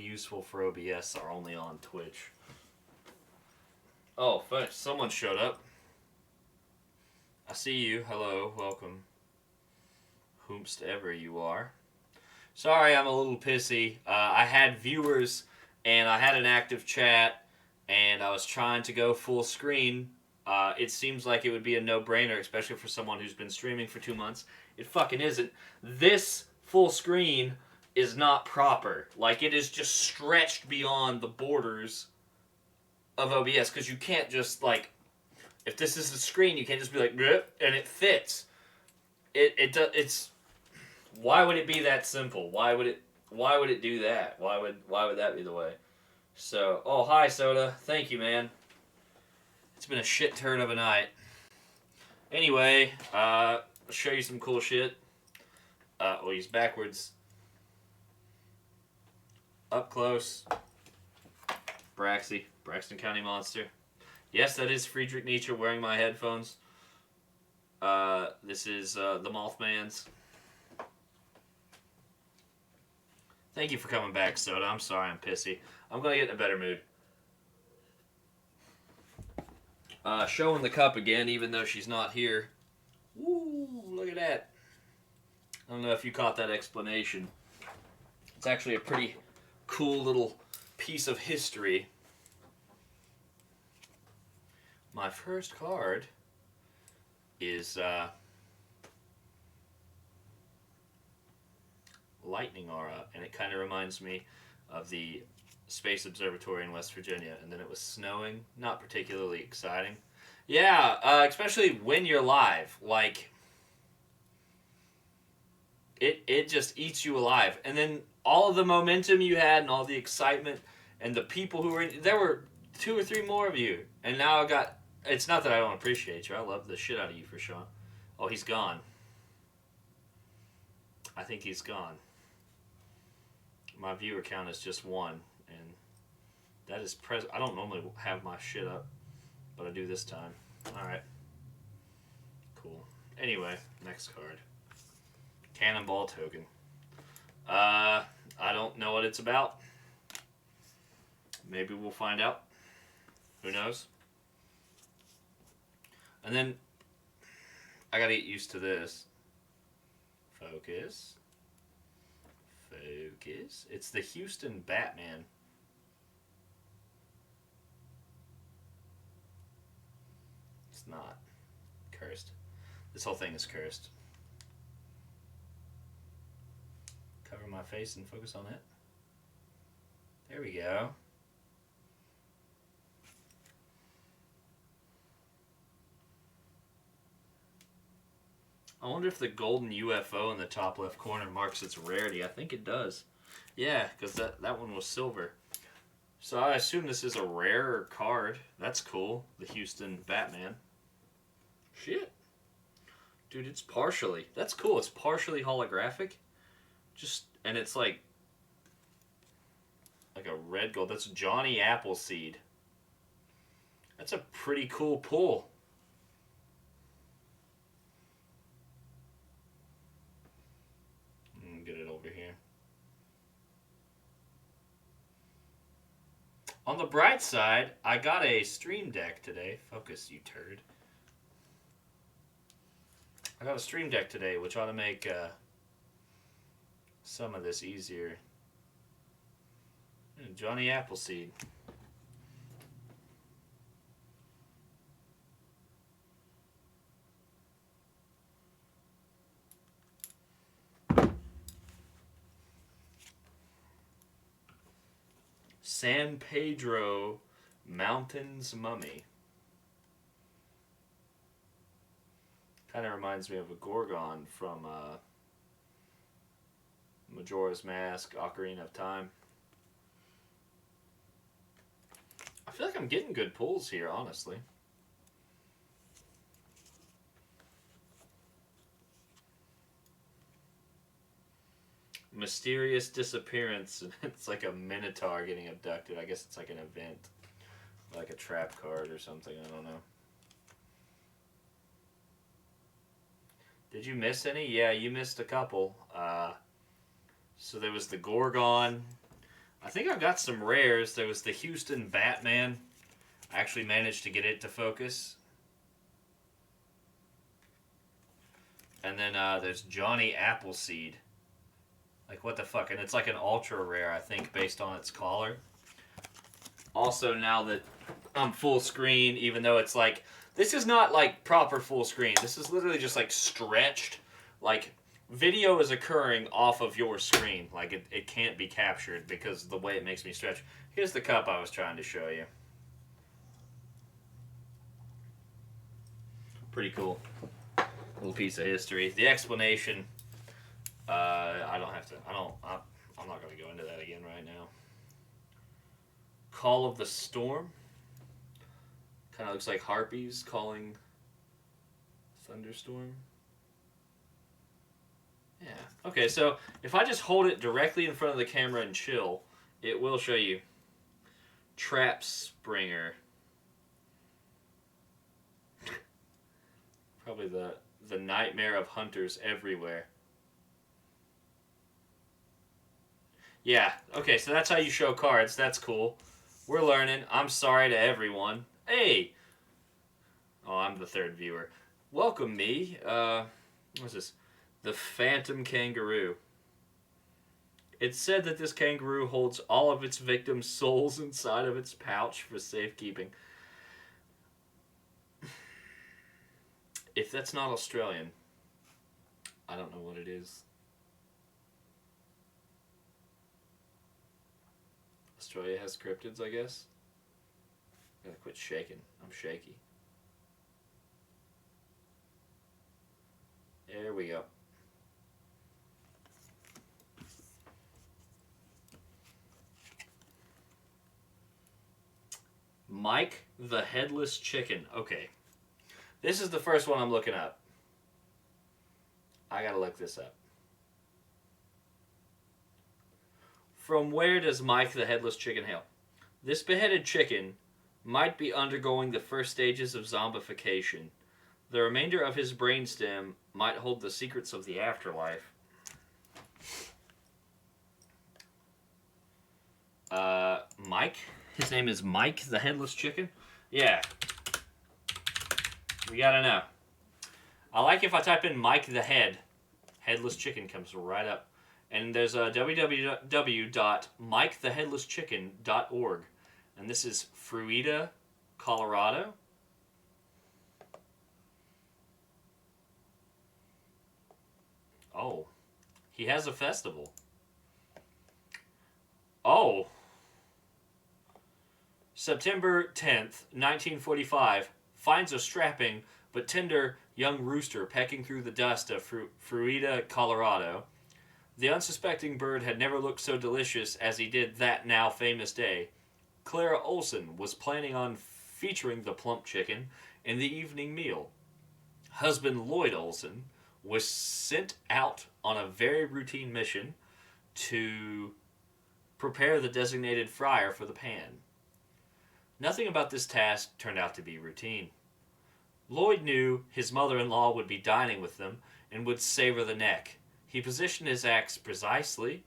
useful for OBS are only on Twitch. Oh, fuck. Someone showed up. I see you. Hello. Welcome. Whomst ever you are. Sorry, I'm a little pissy. I had viewers, and I had an active chat, and I was trying to go full screen. It seems like it would be a no-brainer, especially for someone who's been streaming for 2 months. It fucking isn't. This full screen is not proper. Like, it is just stretched beyond the borders of OBS, because you can't just, like, if this is the screen, you can't just be like, and it fits. It's why would it be that simple? Why would it do that? Why would that be the way? So, oh, hi, Soda. Thank you, man. It's been a shit turd of a night. Anyway, I'll show you some cool shit. We'll use backwards. Up close. Braxton County Monster. Yes, that is Friedrich Nietzsche wearing my headphones. This is the Mothman's. Thank you for coming back, Soda. I'm sorry I'm pissy. I'm going to get in a better mood. Showing the cup again, even though she's not here. Woo, look at that. I don't know if you caught that explanation. It's actually a pretty cool little piece of history. My first card is Lightning Aura, and it kind of reminds me of the Space Observatory in West Virginia, and then it was snowing. Not particularly exciting. Yeah, especially when you're live. Like, it just eats you alive. And then all of the momentum you had and all the excitement and the people who were in, there were 2 or 3 more of you. And now I got, it's not that I don't appreciate you. I love the shit out of you for sure. Oh, he's gone. I think he's gone. My viewer count is just 1. And that is I don't normally have my shit up, but I do this time. Alright. Cool. Anyway, next card. Cannonball token. I don't know what it's about. Maybe we'll find out. Who knows? And then I gotta get used to this. Focus. Focus. It's the Houston Batman. It's not. Cursed. This whole thing is cursed. Cover my face and focus on it. There we go. I wonder if the golden UFO in the top left corner marks its rarity. I think it does. Yeah, because that one was silver. So I assume this is a rarer card. That's cool. The Houston Batman. Shit. Dude, it's partially. That's cool. It's partially holographic. And it's like a red gold. That's Johnny Appleseed. That's a pretty cool pull. Get it over here. On the bright side, I got a Stream Deck today. Focus, you turd. I got a Stream Deck today, which ought to make some of this easier. Johnny Appleseed. San Pedro Mountains Mummy. Kind of reminds me of a Gorgon from Majora's Mask, Ocarina of Time. I feel like I'm getting good pulls here, honestly. Mysterious disappearance. It's like a minotaur getting abducted. I guess it's like an event. Like a trap card or something. I don't know. Did you miss any? Yeah, you missed a couple. So there was the Gorgon. I think I've got some rares. There was the Houston Batman. I actually managed to get it to focus. And then there's Johnny Appleseed. Like, what the fuck? And it's like an ultra rare, I think, based on its collar. Also, now that I'm full screen, even though it's like... This is not, like, proper full screen. This is literally just, like, stretched. Like, video is occurring off of your screen. Like, it can't be captured because of the way it makes me stretch. Here's the cup I was trying to show you. Pretty cool. Little piece of history. The explanation... I don't have to. I'm not going to go into that again right now. Call of the Storm. Kind of looks like harpies calling thunderstorm. Yeah. Okay, so if I just hold it directly in front of the camera and chill, it will show you. Trap Springer. Probably the nightmare of hunters everywhere. Yeah, okay, so that's how you show cards. That's cool. We're learning. I'm sorry to everyone. Hey! Oh, I'm the third viewer. Welcome me. What's this? The Phantom Kangaroo. It's said that this kangaroo holds all of its victims' souls inside of its pouch for safekeeping. If that's not Australian, I don't know what it is. Australia has cryptids, I guess. I gotta quit shaking. I'm shaky. There we go. Mike the Headless Chicken. Okay. This is the first one I'm looking up. I gotta look this up. From where does Mike the Headless Chicken hail? This beheaded chicken might be undergoing the first stages of zombification. The remainder of his brainstem might hold the secrets of the afterlife. Mike? His name is Mike the Headless Chicken? Yeah. We gotta know. I like if I type in Mike the Head, Headless Chicken comes right up. And there's a www.miketheheadlesschicken.org. And this is Fruita, Colorado. Oh. He has a festival. Oh. September 10th, 1945, finds a strapping but tender young rooster pecking through the dust of Fruita, Colorado. The unsuspecting bird had never looked so delicious as he did that now famous day. Clara Olson was planning on featuring the plump chicken in the evening meal. Husband Lloyd Olson was sent out on a very routine mission to prepare the designated fryer for the pan. Nothing about this task turned out to be routine. Lloyd knew his mother-in-law would be dining with them and would savor the neck. He positioned his axe precisely,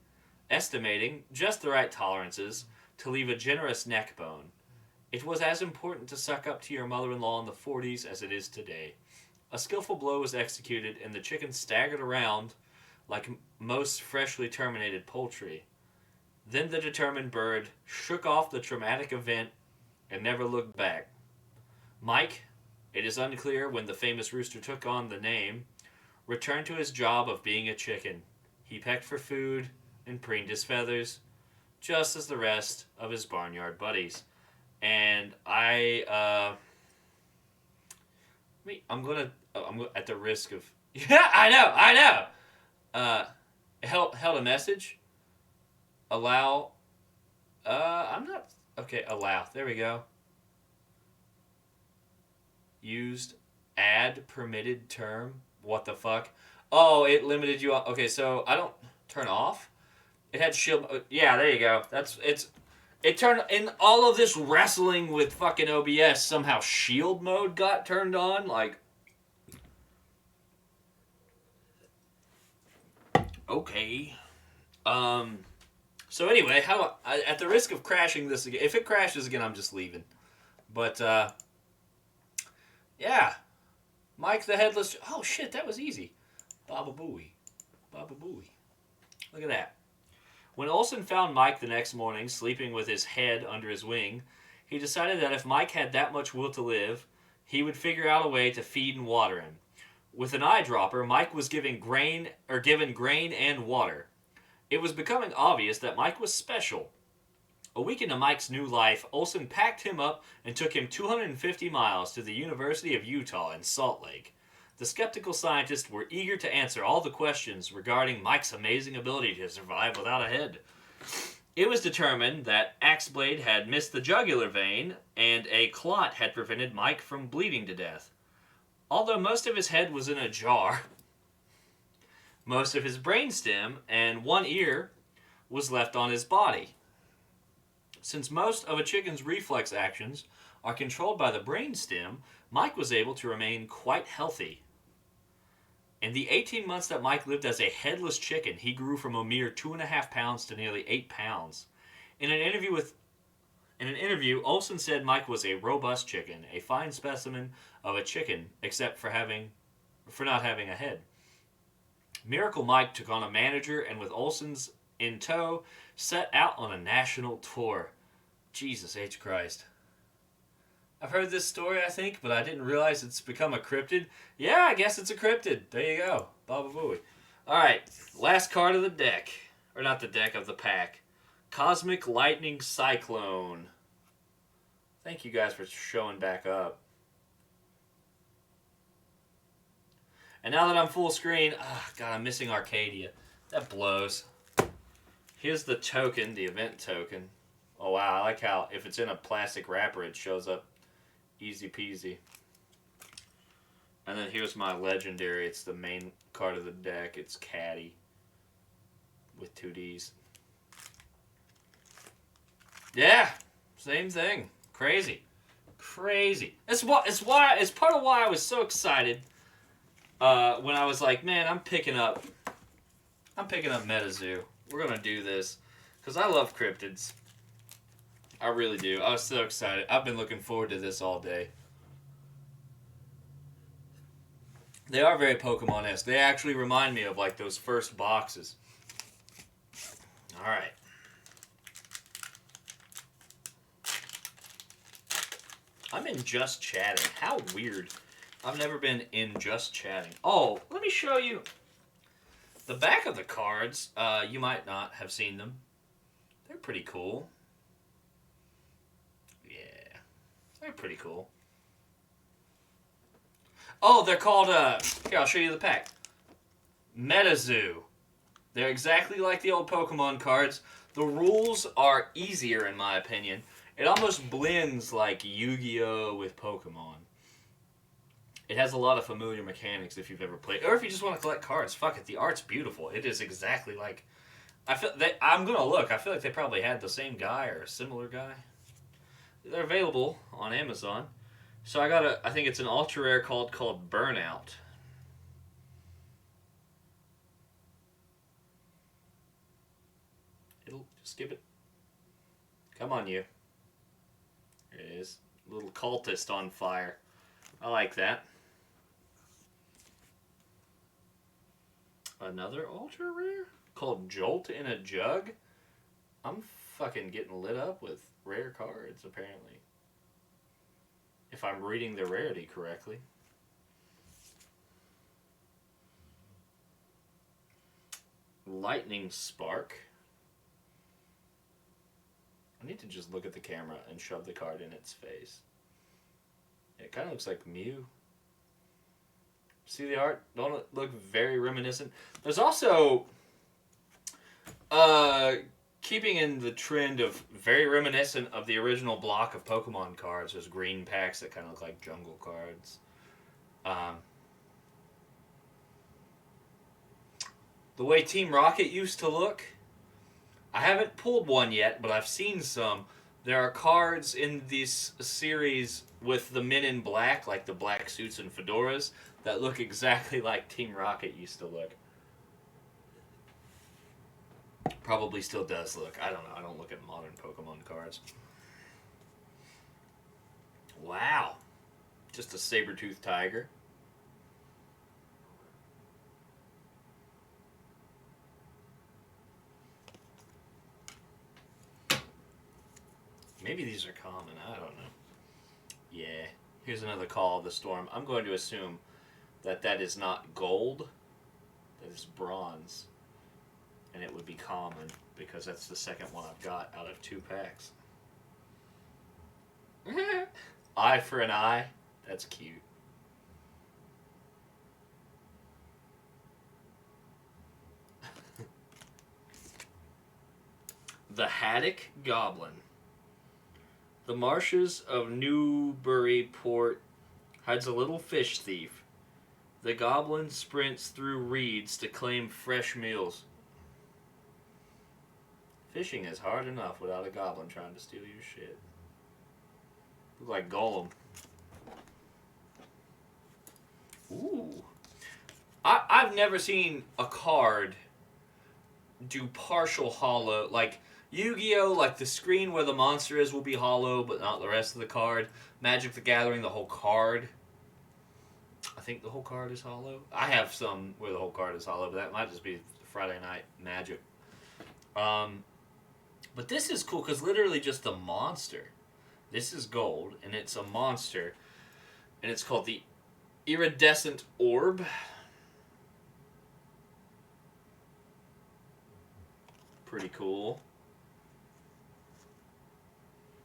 estimating just the right tolerances to leave a generous neck bone. It was as important to suck up to your mother-in-law in the 40s as it is today. A skillful blow was executed, and the chicken staggered around like most freshly terminated poultry. Then the determined bird shook off the traumatic event and never looked back. Mike, it is unclear when the famous rooster took on the name, returned to his job of being a chicken. He pecked for food and preened his feathers, just as the rest of his barnyard buddies. And I'm at the risk of... Yeah, I know! Held a message. Allow... I'm not... Okay, allow. There we go. Used add permitted term. What the fuck? Oh, it limited you. Okay, so I don't turn off. It had shield. Yeah, there you go. It turned in all of this wrestling with fucking OBS. Somehow shield mode got turned on. Like, okay. So anyway, at the risk of crashing this again, if it crashes again, I'm just leaving. But yeah, Mike the Headless. Oh shit, that was easy. Baba Booey, Baba Booey. Look at that. When Olsen found Mike the next morning sleeping with his head under his wing, he decided that if Mike had that much will to live, he would figure out a way to feed and water him. With an eyedropper, Mike was given grain and water. It was becoming obvious that Mike was special. A week into Mike's new life, Olsen packed him up and took him 250 miles to the University of Utah in Salt Lake. The skeptical scientists were eager to answer all the questions regarding Mike's amazing ability to survive without a head. It was determined that Axeblade had missed the jugular vein, and a clot had prevented Mike from bleeding to death. Although most of his head was in a jar, most of his brainstem and one ear was left on his body. Since most of a chicken's reflex actions are controlled by the brainstem, Mike was able to remain quite healthy. In the 18 months that Mike lived as a headless chicken, he grew from a mere 2.5 pounds to nearly 8 pounds. In an interview, Olsen said Mike was a robust chicken, a fine specimen of a chicken, except for not having a head. Miracle Mike took on a manager and with Olsen's in tow, set out on a national tour. Jesus H. Christ. I've heard this story, I think, but I didn't realize it's become a cryptid. Yeah, I guess it's a cryptid. There you go. Baba Booey. Alright, last card of the deck. Or not the deck, of the pack. Cosmic Lightning Cyclone. Thank you guys for showing back up. And now that I'm full screen, God, I'm missing Arcadia. That blows. Here's the token, the event token. Oh wow, I like how if it's in a plastic wrapper, it shows up easy peasy. And then here's my legendary. It's the main card of the deck. It's Caddy with 2 Ds. Yeah, same thing. Crazy. It's part of why I was so excited when I was like, man, I'm picking up Metazoo. We're gonna do this because I love cryptids. I really do. I was so excited. I've been looking forward to this all day. They are very Pokemon-esque. They actually remind me of like those first boxes. All right. I'm in Just Chatting. How weird. I've never been in Just Chatting. Oh, let me show you the back of the cards. You might not have seen them. They're pretty cool. Yeah. They're pretty cool. Oh, they're called, here, I'll show you the pack. Metazoo. They're exactly like the old Pokemon cards. The rules are easier, in my opinion. It almost blends like Yu-Gi-Oh! With Pokemon. It has a lot of familiar mechanics if you've ever played, or if you just want to collect cards. Fuck it, the art's beautiful. It is exactly like. I'm gonna look. I feel like they probably had the same guy or a similar guy. They're available on Amazon. So I think it's an ultra rare called Burnout. It'll skip it. Come on, you. There it is. Little cultist on fire. I like that. Another ultra rare called Jolt in a Jug. I'm fucking getting lit up with rare cards, apparently. If I'm reading the rarity correctly. Lightning Spark. I need to just look at the camera and shove the card in its face. It kind of looks like Mew. See the art? Don't it look very reminiscent? There's also, keeping in the trend of very reminiscent of the original block of Pokemon cards, there's green packs that kind of look like jungle cards. The way Team Rocket used to look, I haven't pulled one yet, but I've seen some. There are cards in this series with the men in black, like the black suits and fedoras, that look exactly like Team Rocket used to look. Probably still does look. I don't know. I don't look at modern Pokemon cards. Wow. Just a saber-toothed tiger. Maybe these are common. I don't know. Yeah. Here's another Call of the Storm. I'm going to assume that that is not gold. That is bronze. And it would be common because that's the second one I've got out of 2 packs. Eye for an eye. That's cute. The Haddock Goblin. The marshes of Newburyport hides a little fish thief. The goblin sprints through reeds to claim fresh meals. Fishing is hard enough without a goblin trying to steal your shit. Look like Gollum. Ooh. I've never seen a card do partial hollow. Like, Yu-Gi-Oh! Like, the screen where the monster is will be hollow, but not the rest of the card. Magic the Gathering, the whole card. I think the whole card is hollow. I have some where the whole card is hollow, but that might just be Friday Night Magic. But this is cool, because literally just the monster. This is gold, and it's a monster. And it's called the Iridescent Orb. Pretty cool.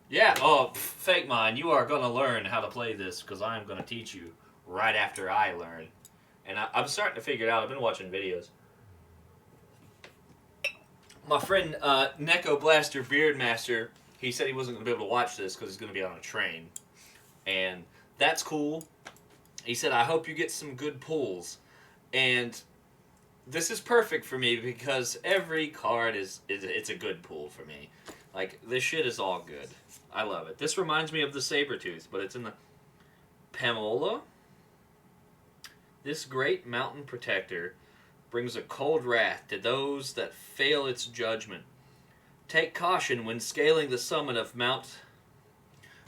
Yeah, Fake Mind, you are going to learn how to play this, because I'm going to teach you right after I learn. And I'm starting to figure it out. I've been watching videos. My friend Neko Blaster Beardmaster, he said he wasn't going to be able to watch this because he's going to be on a train. And that's cool. He said, I hope you get some good pulls. And this is perfect for me because every card it's a good pull for me. Like, this shit is all good. I love it. This reminds me of the Sabertooth, but it's in the Pamola. This great mountain protector brings a cold wrath to those that fail its judgment. Take caution when scaling the summit of Mount...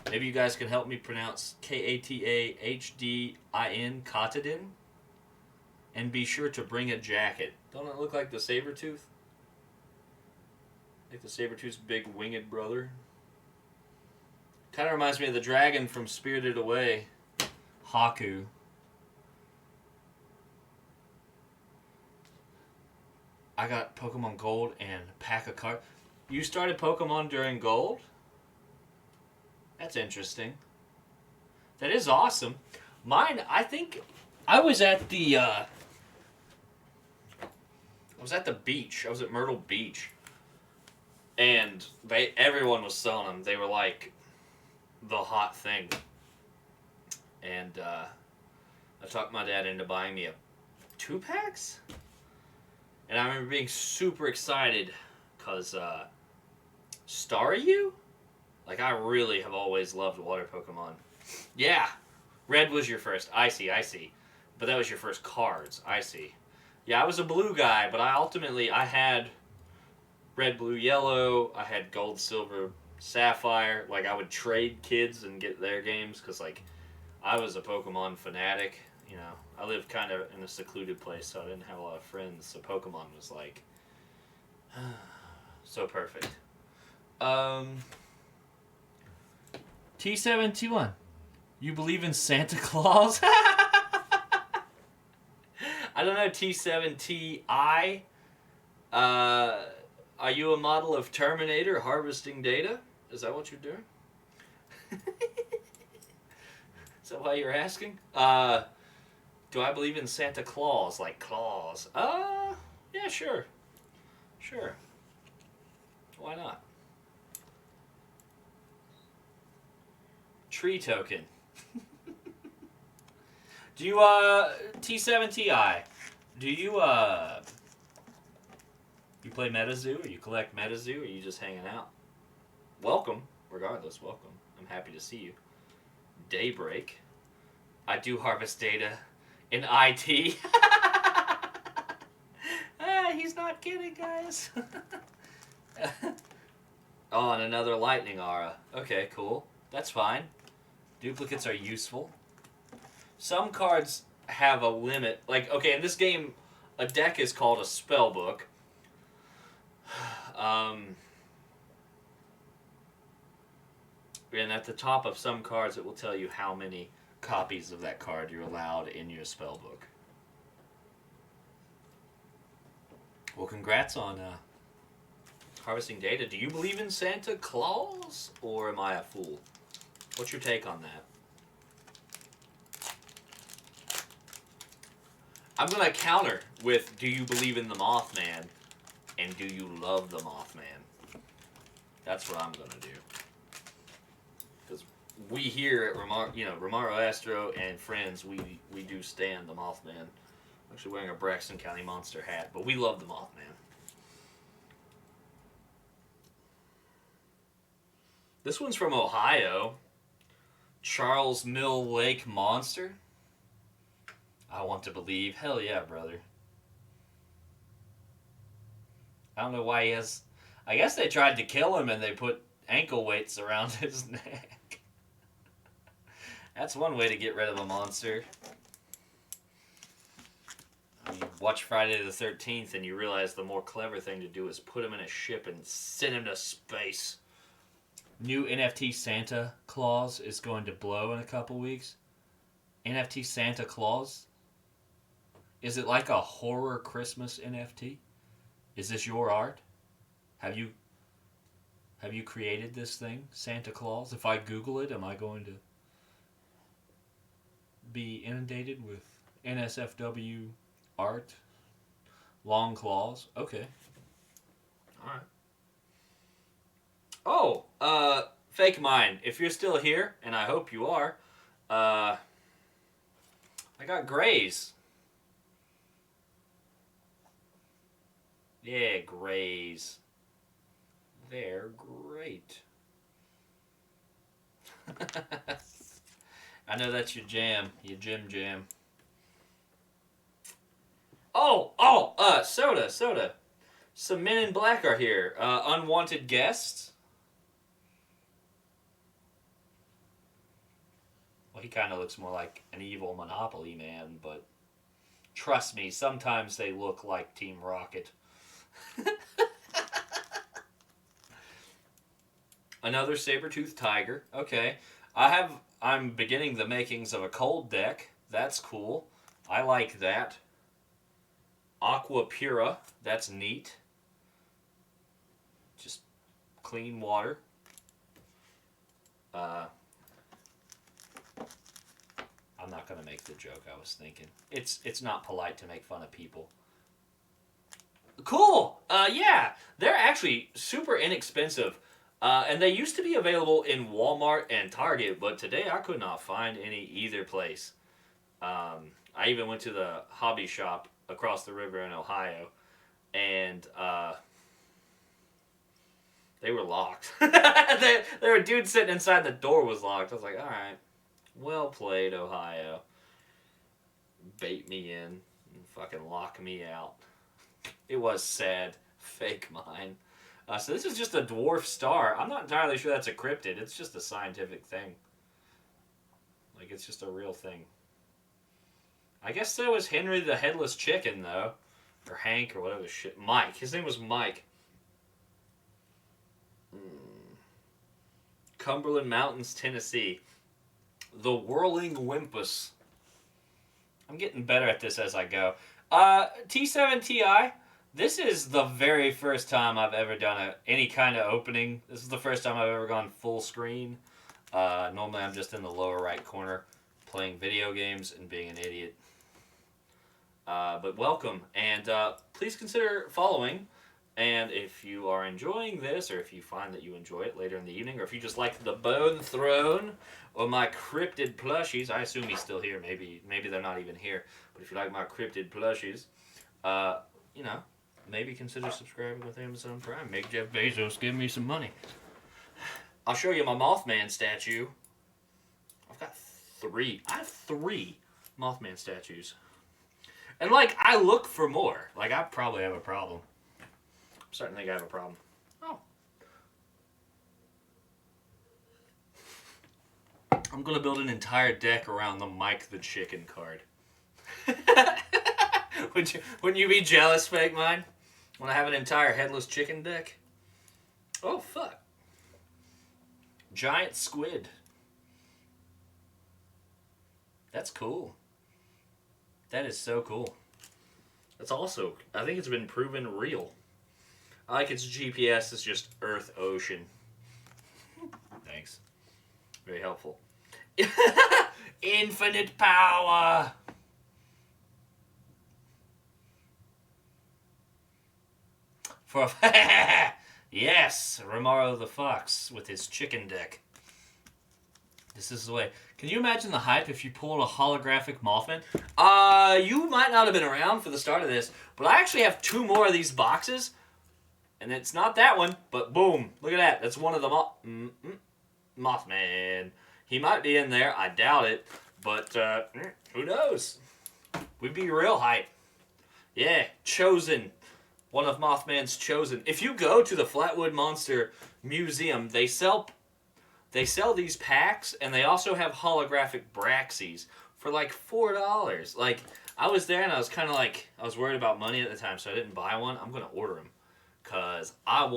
Maybe you guys can help me pronounce Katahdin, Katahdin? And be sure to bring a jacket. Don't it look like the Sabertooth? Like the Sabertooth's big winged brother? Kind of reminds me of the dragon from Spirited Away. Haku. I got Pokemon Gold and a pack of cards. You started Pokemon during Gold? That's interesting. That is awesome. Mine, I think... I was at the beach. I was at Myrtle Beach. And everyone was selling them. They were like the hot thing. And I talked my dad into buying me 2 packs? And I remember being super excited because Staryu? Like, I really have always loved water Pokemon. Yeah, Red was your first. I see. But that was your first cards. I see. Yeah, I was a blue guy, but I had red, blue, yellow. I had gold, silver, sapphire. Like, I would trade kids and get their games because, like, I was a Pokemon fanatic. You know, I lived kind of in a secluded place, so I didn't have a lot of friends. So Pokemon was, like, so perfect. T7T1. You believe in Santa Claus? I don't know, T7TI. Are you a model of Terminator harvesting data? Is that what you're doing? Is that why you're asking? Do I believe in Santa Claus? Like claws? Yeah, sure. Sure. Why not? Tree token. Do you, T7TI, do you play Metazoo, or you collect Metazoo, or are you just hanging out? Welcome, regardless, welcome. I'm happy to see you. Daybreak. I do harvest data in IT. he's not kidding, guys. Oh, and another lightning aura. Okay, cool. That's fine. Duplicates are useful. Some cards have a limit. Like, okay, in this game, a deck is called a spell book. And at the top of some cards, it will tell you how many copies of that card you're allowed in your spell book. Well, congrats on harvesting data. Do you believe in Santa Claus, or am I a fool? What's your take on that? I'm going to counter with, do you believe in the Mothman, and do you love the Mothman? That's what I'm going to do. Because we here at Romaro Astro and friends, we do stand the Mothman. I'm actually wearing a Braxton County Monster hat, but we love the Mothman. This one's from Ohio. Charles Mill Lake Monster. I want to believe. Hell yeah, brother. I don't know why he has... I guess they tried to kill him and they put ankle weights around his neck. That's one way to get rid of a monster. You watch Friday the 13th and you realize the more clever thing to do is put him in a ship and send him to space. New NFT Santa Claus is going to blow in a couple weeks. NFT Santa Claus? Is it like a horror Christmas NFT? Is this your art? Have you created this thing, Santa Claus? If I Google it, am I going to be inundated with NSFW art? Long claws? Okay. Alright. Oh, Fake Mine, if you're still here, and I hope you are, I got grays. Yeah, grays. They're great. I know that's your jam, your jam. Soda. Some men in black are here. Unwanted guests. Well, he kind of looks more like an evil Monopoly man, but trust me, sometimes they look like Team Rocket. Another saber-toothed tiger. Okay. I'm beginning the makings of a cold deck. That's cool. I like that. Aqua Pura. That's neat. Just clean water. I'm not going to make the joke I was thinking. It's not polite to make fun of people. Cool! Yeah, they're actually super inexpensive. And they used to be available in Walmart and Target, but today I could not find any either place. I even went to the hobby shop across the river in Ohio, and they were locked. There were dudes sitting inside, the door was locked. I was like, alright, well played, Ohio. Bait me in and fucking lock me out. It was sad. Fake Mine. So this is just a dwarf star. I'm not entirely sure that's a cryptid. It's just a scientific thing. Like, it's just a real thing. I guess so was Henry the Headless Chicken, though. Or Hank, or whatever shit. Mike. His name was Mike. Cumberland Mountains, Tennessee. The Whirling Wimpus. I'm getting better at this as I go. T7 Ti. This is the very first time I've ever done any kind of opening. This is the first time I've ever gone full screen. Normally I'm just in the lower right corner playing video games and being an idiot. But welcome, and please consider following. And if you are enjoying this, or if you find that you enjoy it later in the evening, or if you just like the Bone Throne or my cryptid plushies, I assume he's still here. Maybe they're not even here. But if you like my cryptid plushies, maybe consider subscribing with Amazon Prime. Make Jeff Bezos give me some money. I'll show you my Mothman statue. I have 3 Mothman statues. And, like, I look for more. Like, I probably have a problem. I'm starting to think I have a problem. Oh. I'm going to build an entire deck around the Mike the Chicken card. Wouldn't you be jealous, Fake Mine? When I have an entire headless chicken deck? Oh, fuck. Giant squid. That's cool. That is so cool. That's also, I think it's been proven real. I like its GPS is just Earth Ocean. Thanks. Very helpful. Infinite power! For yes, Romaro the Fox with his chicken deck. This is the way. Can you imagine the hype if you pulled a holographic Mothman? You might not have been around for the start of this, but I actually have 2 more of these boxes, and it's not that one, but boom, look at that. That's one of the Mothman. He might be in there. I doubt it, but who knows? We'd be real hype. Yeah, Chosen. One of Mothman's Chosen. If you go to the Flatwood Monster Museum, they sell these packs, and they also have holographic Braxies for like $4. Like, I was there, and I was kind of like, I was worried about money at the time, so I didn't buy one. I'm going to order them, because I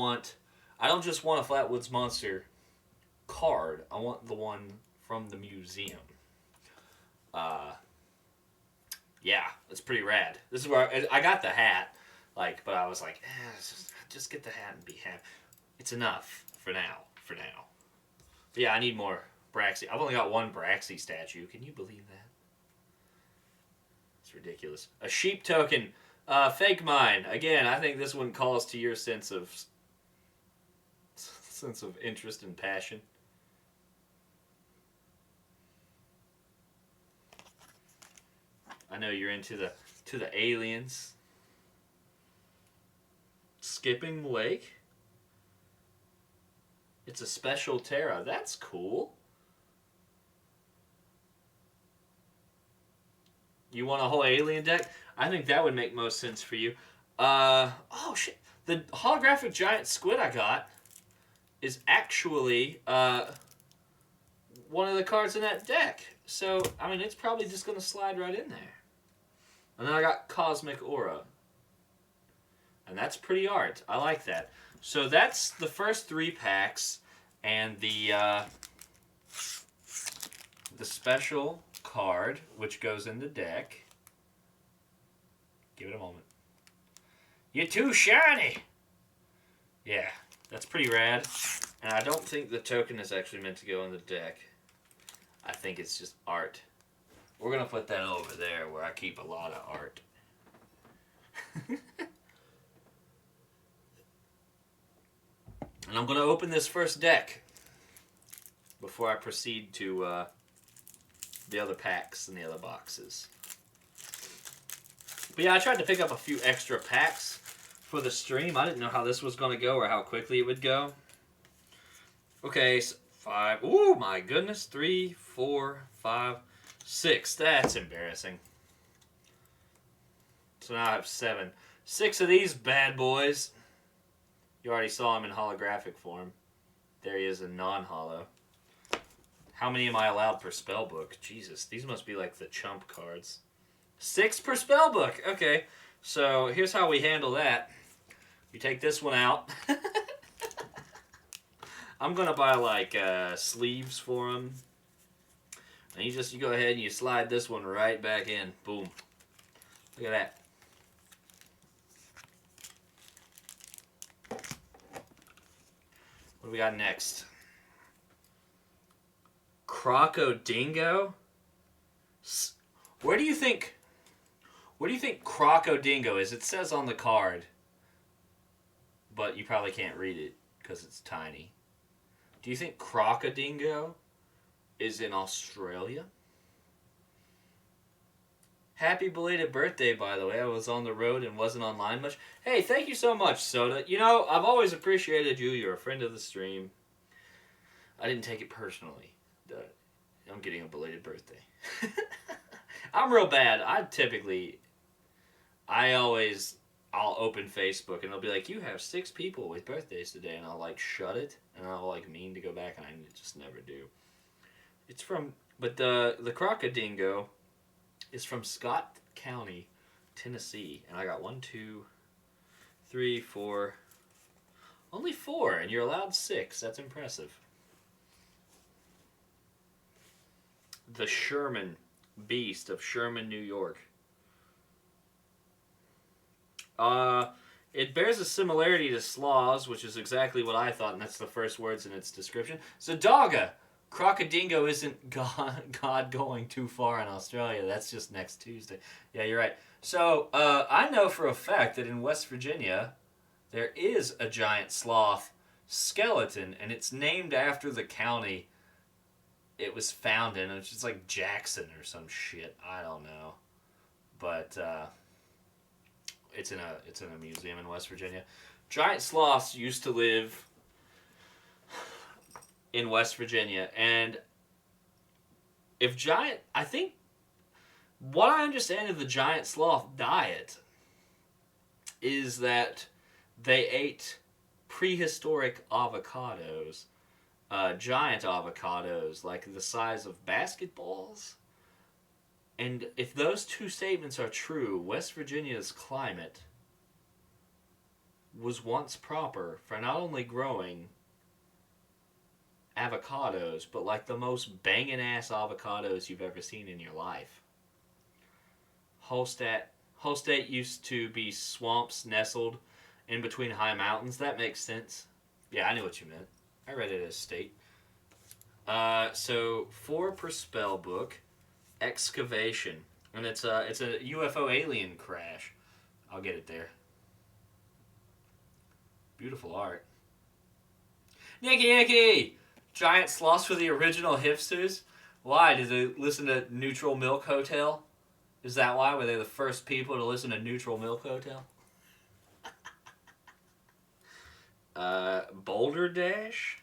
don't just want a Flatwoods Monster card. I want the one from the museum. Yeah, it's pretty rad. This is where I got the hat, like, but I was like, just get the hat and be happy. It's enough for now. But yeah, I need more Braxy. I've only got 1 Braxy statue. Can you believe that? It's ridiculous. A sheep token. Fake Mine. Again, I think this one calls to your sense of interest and passion. I know you're into the aliens. Skipping Lake. It's a special Terra. That's cool. You want a whole alien deck? I think that would make most sense for you. Oh shit. The holographic giant squid I got is actually one of the cards in that deck. So, I mean, it's probably just going to slide right in there. And then I got Cosmic Aura. And that's pretty art. I like that. So that's the first 3 packs. And the special card, which goes in the deck. Give it a moment. You're too shiny! Yeah, that's pretty rad. And I don't think the token is actually meant to go in the deck. I think it's just art. We're going to put that over there where I keep a lot of art. And I'm going to open this first deck before I proceed to the other packs and the other boxes. But yeah, I tried to pick up a few extra packs for the stream. I didn't know how this was going to go or how quickly it would go. Okay, so 5. Ooh, my goodness. 3, 4, 5, 6. That's embarrassing. So now I have 7. 6 of these bad boys. You already saw him in holographic form. There he is in non-holo. How many am I allowed per spellbook? Jesus, these must be like the chump cards. 6 per spellbook. Okay, so here's how we handle that. You take this one out. I'm gonna buy like sleeves for him. And you go ahead and you slide this one right back in. Boom. Look at that. What do we got next? Crocodingo? Where do you think Crocodingo is? It says on the card, but you probably can't read it because it's tiny. Do you think Crocodingo is in Australia? Happy belated birthday, by the way. I was on the road and wasn't online much. Hey, thank you so much, Soda. You know, I've always appreciated you. You're a friend of the stream. I didn't take it personally. I'm getting a belated birthday. I'm real bad. I typically I'll open Facebook and it'll be like, you have 6 people with birthdays today, and I'll like shut it, and I'll like mean to go back, and I just never do. It's from, but the crocodingo is from Scott County, Tennessee, and I got 1, 2, 3, 4, only 4, and you're allowed 6. That's impressive. The Sherman Beast of Sherman, New York. It bears a similarity to sloths, which is exactly what I thought, and that's the first words in its description. Zadaga! Crocodingo isn't God going too far in Australia. That's just next Tuesday. Yeah, you're right. So, I know for a fact that in West Virginia, there is a giant sloth skeleton, and it's named after the county it was found in. It's just like Jackson or some shit. I don't know. But, it's in a museum in West Virginia. Giant sloths used to live in West Virginia, and I think what I understand of the giant sloth diet is that they ate prehistoric avocados, giant avocados like the size of basketballs. And if those two statements are true, West Virginia's climate was once proper for not only growing avocados, but like the most banging ass avocados you've ever seen in your life. Whole state used to be swamps nestled in between high mountains. That makes sense. Yeah, I knew what you meant. I read it as state. So 4 per spell book. Excavation, and it's a UFO alien crash. I'll get it there. Beautiful art. Nicky! Giant sloths were the original hipsters? Why? Did they listen to Neutral Milk Hotel? Is that why? Were they the first people to listen to Neutral Milk Hotel? Boulder Dash?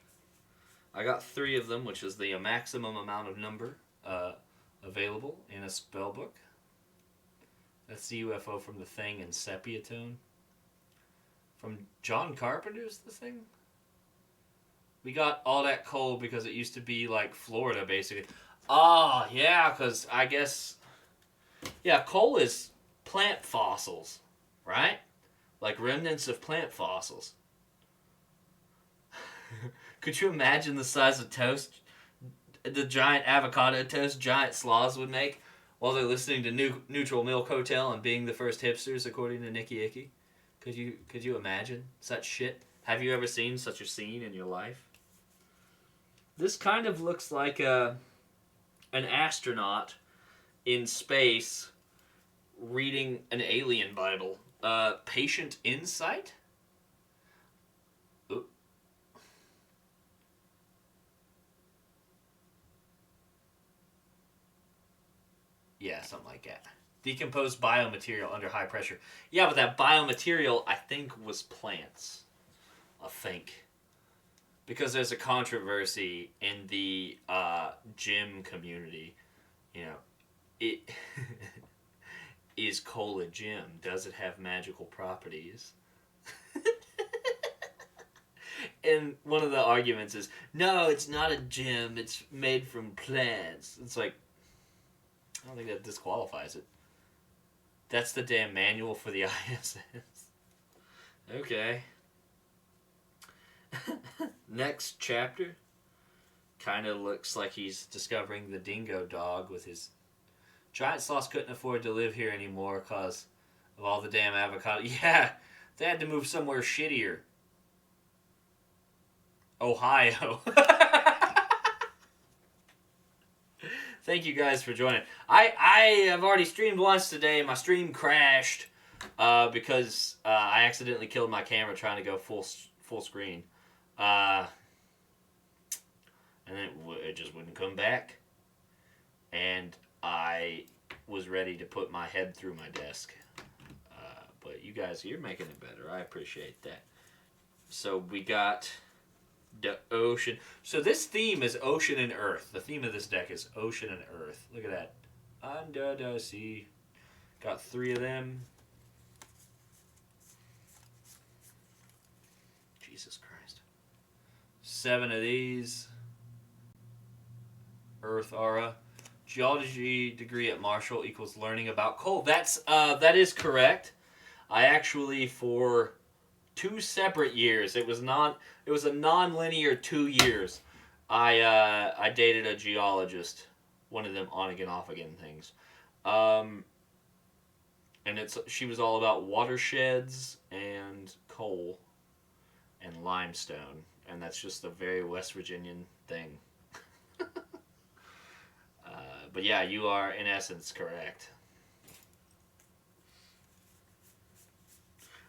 I got 3 of them, which is the maximum amount of number available in a spellbook. That's the UFO from The Thing in sepia tone. From John Carpenter's The Thing? We got all that coal because it used to be like Florida, basically. Oh, yeah, because I guess... Yeah, coal is plant fossils, right? Like remnants of plant fossils. Could you imagine the size of toast the giant avocado toast giant sloths would make while they're listening to Neutral Milk Hotel and being the first hipsters, according to Nicky Icky? Could you imagine such shit? Have you ever seen such a scene in your life? This kind of looks like an astronaut in space reading an alien Bible. Patient Insight? Yeah, something like that. Decomposed biomaterial under high pressure. Yeah, but that biomaterial, I think, was plants. I think. Because there's a controversy in the gym community. You know, it is coal a gem? Does it have magical properties? And one of the arguments is, no, it's not a gem. It's made from plants. It's like, I don't think that disqualifies it. That's the damn manual for the ISS. Okay. Next chapter. Kind of looks like he's discovering the dingo dog with his... Giant sloths couldn't afford to live here anymore because of all the damn avocado. Yeah, they had to move somewhere shittier. Ohio. Thank you guys for joining. I have already streamed once today. My stream crashed because I accidentally killed my camera trying to go full screen. And it just wouldn't come back. And I was ready to put my head through my desk. But you guys, you're making it better. I appreciate that. So we got... the ocean. So this theme is ocean and earth. The theme of this deck is ocean and earth. Look at that. Under the sea. Got 3 of them. Jesus Christ. 7 of these. Earth aura. Geology degree at Marshall equals learning about coal. That is correct. I actually, for 2 separate years, it was a non-linear 2 years. I dated a geologist, one of them on again, off again things, and she was all about watersheds and coal and limestone, and that's just a very West Virginian thing. But yeah, you are in essence correct.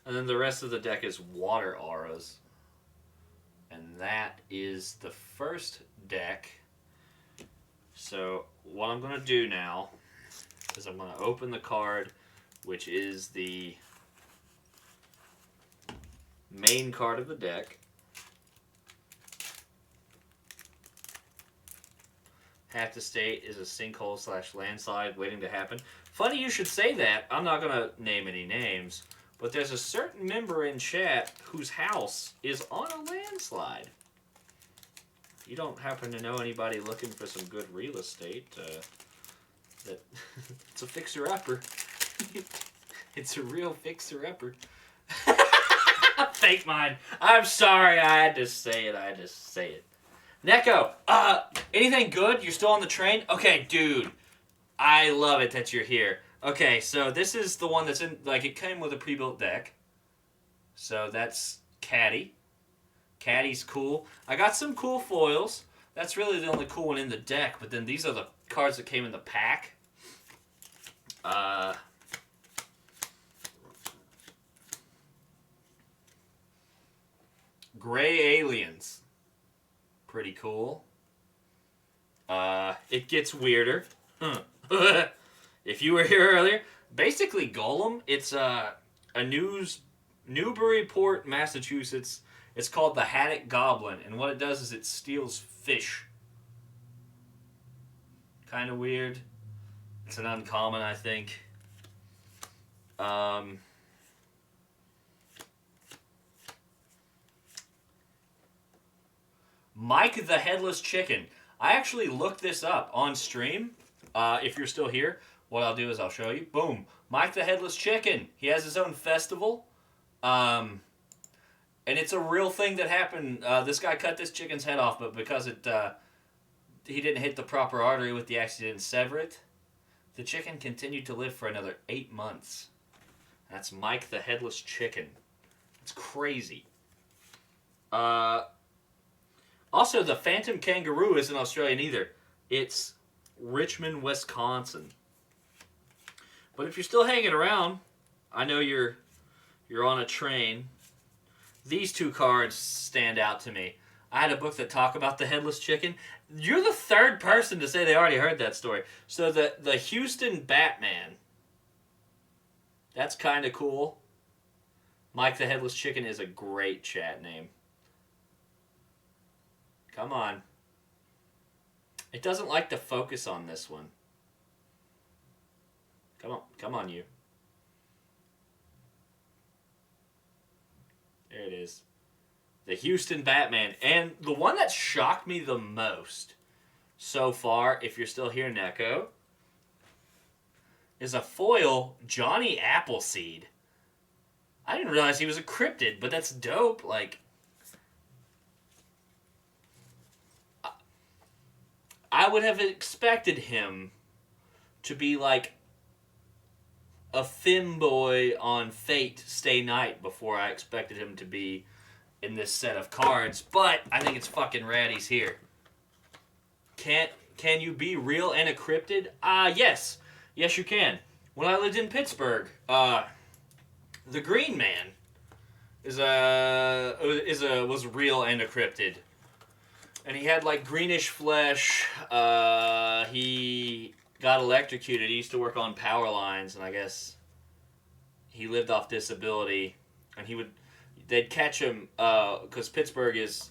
And then the rest of the deck is water auras. And that is the first deck. So what I'm going to do now is I'm going to open the card, which is the main card of the deck. Have to state is a sinkhole/landslide waiting to happen. Funny you should say that. I'm not going to name any names, but there's a certain member in chat whose house is on a landslide. You don't happen to know anybody looking for some good real estate? That it's a fixer-upper. It's a real fixer-upper. Fake mine. I'm sorry. I had to say it. Neko, anything good? You're still on the train? Okay, dude. I love it that you're here. Okay, so this is the one that's in, like, it came with a pre-built deck. So that's Caddy. Caddy's cool. I got some cool foils. That's really the only cool one in the deck, but then these are the cards that came in the pack. Gray Aliens. Pretty cool. It gets weirder. If you were here earlier, basically Golem, it's a Newburyport, Massachusetts. It's called the Haddock Goblin, and what it does is it steals fish. Kind of weird. It's an uncommon, I think. Mike the Headless Chicken. I actually looked this up on stream. If you're still here, what I'll do is I'll show you. Boom. Mike the Headless Chicken. He has his own festival. And it's a real thing that happened. This guy cut this chicken's head off, but because he didn't hit the proper artery with the axe, he didn't sever it, the chicken continued to live for another 8 months. That's Mike the Headless Chicken. It's crazy. Also, the Phantom Kangaroo isn't Australian either. It's Richmond, Wisconsin. But if you're still hanging around, I know you're on a train. These 2 cards stand out to me. I had a book that talked about the Headless Chicken. You're the 3rd person to say they already heard that story. So the Houston Batman. That's kind of cool. Mike the Headless Chicken is a great chat name. Come on. It doesn't like to focus on this one. Come on, you. There it is. The Houston Batman. And the one that shocked me the most so far, if you're still here, Neko, is a foil Johnny Appleseed. I didn't realize he was a cryptid, but that's dope. Like, I would have expected him to be like a femboy on Fate Stay Night before I expected him to be in this set of cards, but I think it's fucking rad he's here. Can you be real and a cryptid? Yes. Yes, you can. When I lived in Pittsburgh, the Green Man was real and a cryptid. And he had like greenish flesh. He got electrocuted. He used to work on power lines, and I guess he lived off disability. And they'd catch him because Pittsburgh is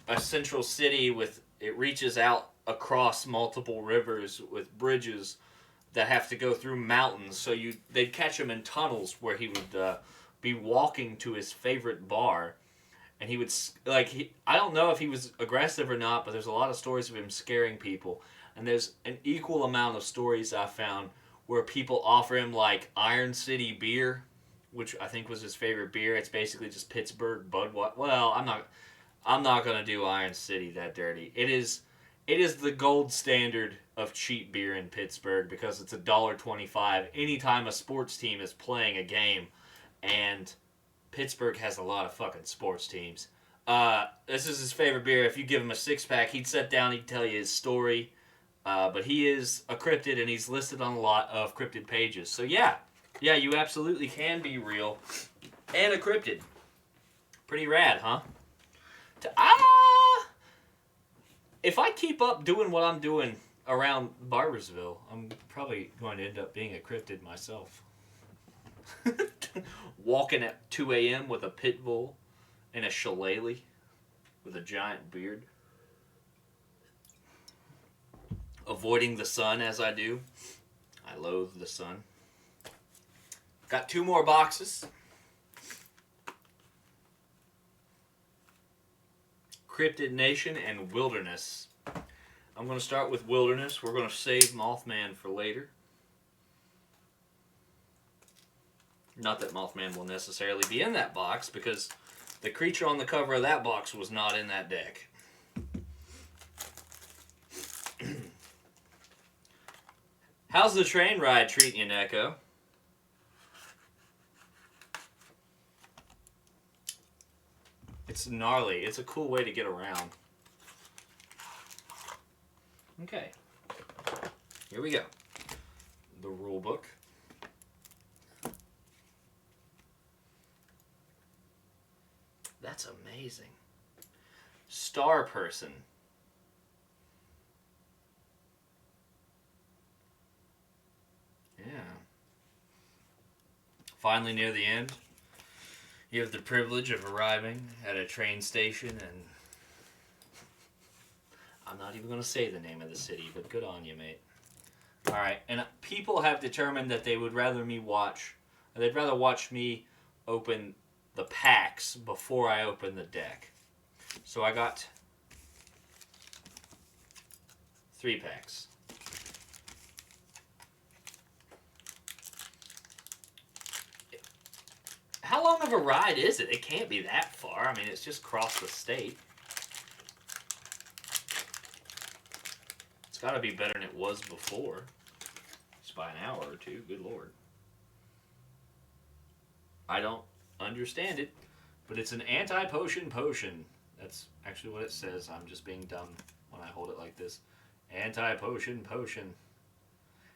a central city it reaches out across multiple rivers with bridges that have to go through mountains. So they'd catch him in tunnels where he would be walking to his favorite bar. and he would I don't know if he was aggressive or not, but there's a lot of stories of him scaring people, and there's an equal amount of stories I found where people offer him like Iron City beer, which I think was his favorite beer. It's basically just Pittsburgh Budweiser. Well, I'm not gonna do Iron City that dirty. It is the gold standard of cheap beer in Pittsburgh because it's $1.25 anytime a sports team is playing a game, and Pittsburgh has a lot of fucking sports teams. This is his favorite beer. If you give him a 6-pack, he'd sit down, he'd tell you his story. But he is a cryptid, and he's listed on a lot of cryptid pages. So yeah, you absolutely can be real and a cryptid. Pretty rad, huh? If I keep up doing what I'm doing around Barbersville, I'm probably going to end up being a cryptid myself. Walking at 2 a.m. with a pit bull and a shillelagh with a giant beard. Avoiding the sun as I do. I loathe the sun. Got 2 more boxes. Cryptid Nation and Wilderness. I'm going to start with Wilderness. We're going to save Mothman for later. Not that Mothman will necessarily be in that box, because the creature on the cover of that box was not in that deck. How's the train ride treating you, Neko? It's gnarly. It's a cool way to get around. Okay. Here we go. The rule book. That's amazing. Star Person. Yeah. Finally near the end. You have the privilege of arriving at a train station, and I'm not even going to say the name of the city, but good on you, mate. Alright, and people have determined that they'd rather watch me open the packs before I open the deck. So I got 3 packs. How long of a ride is it? It can't be that far. I mean, it's just across the state. It's got to be better than it was before. Just by an hour or 2. Good Lord. I don't understand it, but it's an anti-potion potion. That's actually what it says. I'm just being dumb when I hold it like this. Anti-potion potion.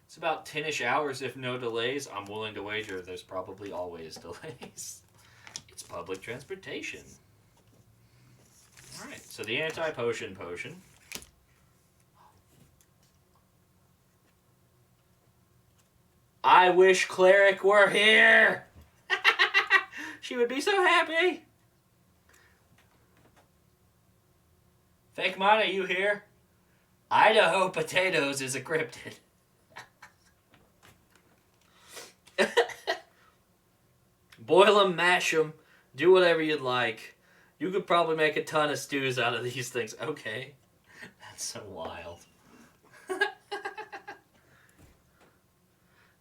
It's about 10-ish hours if no delays. I'm willing to wager there's probably always delays. It's public transportation. Alright, so the anti-potion potion. I wish Cleric were here! She would be so happy! Fake Mine, are you here? Idaho Potatoes is a cryptid. Boil them, mash them, do whatever you'd like. You could probably make a ton of stews out of these things. Okay. That's so wild.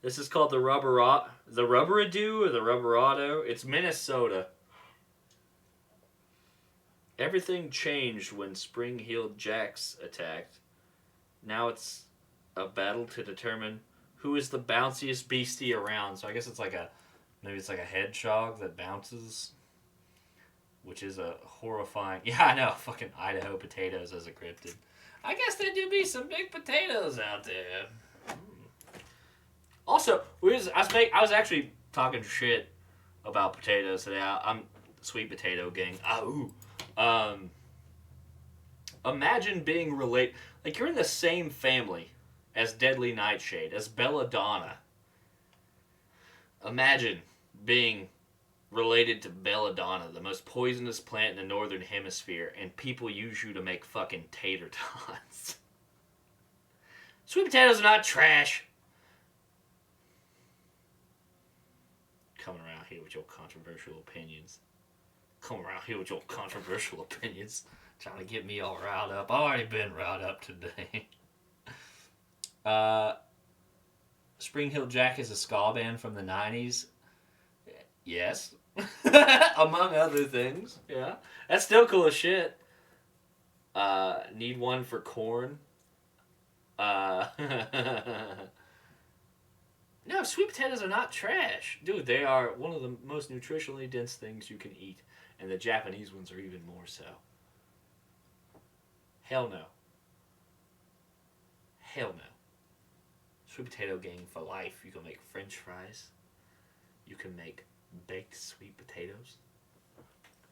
This is called the Rubberadoo or the Rubberado. It's Minnesota. Everything changed when Spring-Heeled Jacks attacked. Now it's a battle to determine who is the bounciest beastie around. So I guess maybe it's like a hedgehog that bounces, which is a horrifying... Yeah, I know, fucking Idaho Potatoes as a cryptid. I guess there do be some big potatoes out there. Also, I was actually talking shit about potatoes today. I'm sweet potato gang. Imagine being related... Like, you're in the same family as Deadly Nightshade, as Belladonna. Imagine being related to Belladonna, the most poisonous plant in the northern hemisphere, and people use you to make fucking tater tots. Sweet potatoes are not trash. Coming around here with your controversial opinions. Come around here with your controversial opinions. Trying to get me all riled up. I've already been riled up today. Spring Hill Jack is a ska band from the 90s. Yes. Among other things. Yeah. That's still cool as shit. Need one for corn. No, sweet potatoes are not trash. Dude, they are one of the most nutritionally dense things you can eat. And the Japanese ones are even more so. Hell no. Hell no. Sweet potato gang for life. You can make french fries. You can make baked sweet potatoes.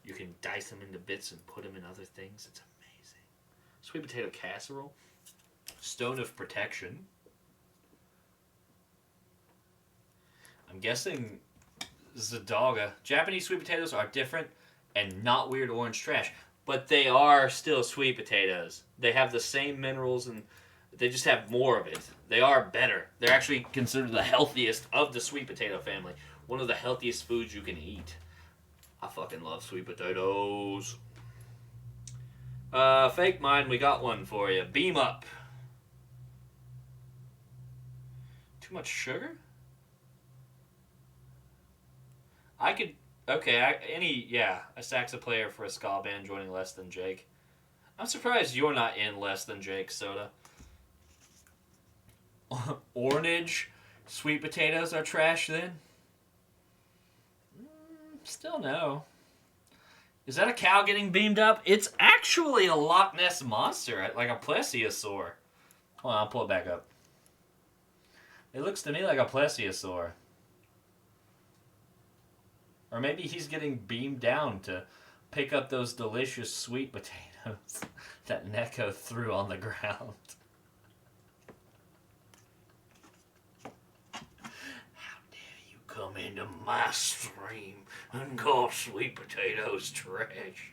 You can dice them into bits and put them in other things. It's amazing. Sweet potato casserole. Stone of protection. I'm guessing Zadaga. Japanese sweet potatoes are different and not weird orange trash. But they are still sweet potatoes. They have the same minerals and they just have more of it. They are better. They're actually considered the healthiest of the sweet potato family. One of the healthiest foods you can eat. I fucking love sweet potatoes. Fake mine, we got one for you. Beam up. Too much sugar? I could... Okay, a saxa player for a ska band joining Less Than Jake. I'm surprised you're not in Less Than Jake, Soda. Orange sweet potatoes are trash then? Still no. Is that a cow getting beamed up? It's actually a Loch Ness monster, like a plesiosaur. Hold on, I'll pull it back up. It looks to me like a plesiosaur. Or maybe he's getting beamed down to pick up those delicious sweet potatoes that Neko threw on the ground. How dare you come into my stream and call sweet potatoes trash?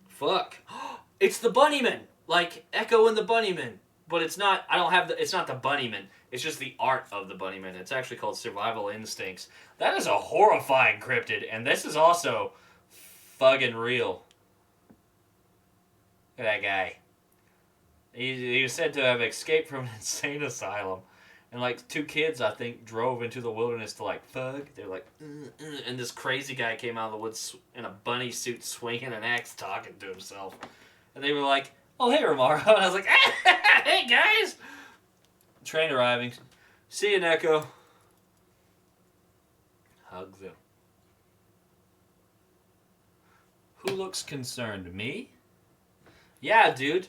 Fuck. It's the Bunnyman! Like Echo and the Bunnyman. But it's not, it's not the Bunnyman. It's just the art of the Bunnyman. It's actually called Survival Instincts. That is a horrifying cryptid, and this is also fucking real. Look at that guy. He was said to have escaped from an insane asylum. And, like, 2 kids, I think, drove into the wilderness to, like, thug. They're like, and this crazy guy came out of the woods in a bunny suit swinging an axe talking to himself. And they were like, oh, hey, Romaro. And I was like, hey, guys. Train arriving. See you, Neko. Hug them. Who looks concerned? Me? Yeah, dude.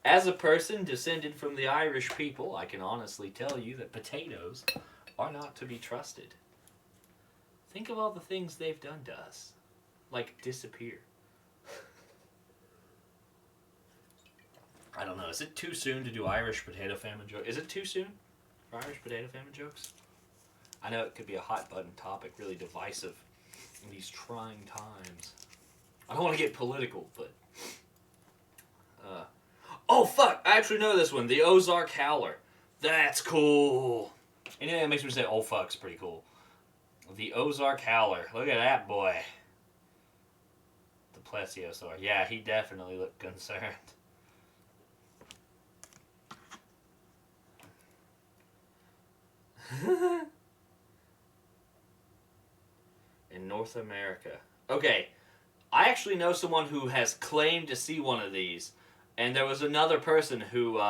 As a person descended from the Irish people, I can honestly tell you that potatoes are not to be trusted. Think of all the things they've done to us. Like, disappear. I don't know. Is it too soon to do Irish potato famine jokes? Is it too soon for Irish potato famine jokes? I know it could be a hot button topic, really divisive in these trying times. I don't want to get political, but... Oh, fuck! I actually know this one. The Ozark Howler. That's cool. Anything that makes me say, oh, fuck's pretty cool. The Ozark Howler. Look at that boy. The plesiosaur. Yeah, he definitely looked concerned. In North America. Okay, I actually know someone who has claimed to see one of these, and there was another person who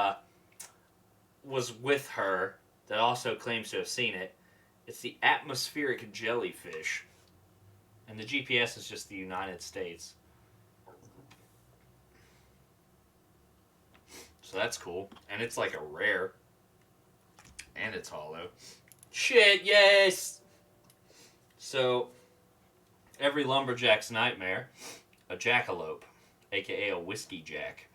was with her that also claims to have seen it. It's the atmospheric jellyfish, and the GPS is just the United States. So that's cool, and it's like a rare. And it's hollow. Shit, yes! So, every lumberjack's nightmare, a jackalope, aka a whiskey jack.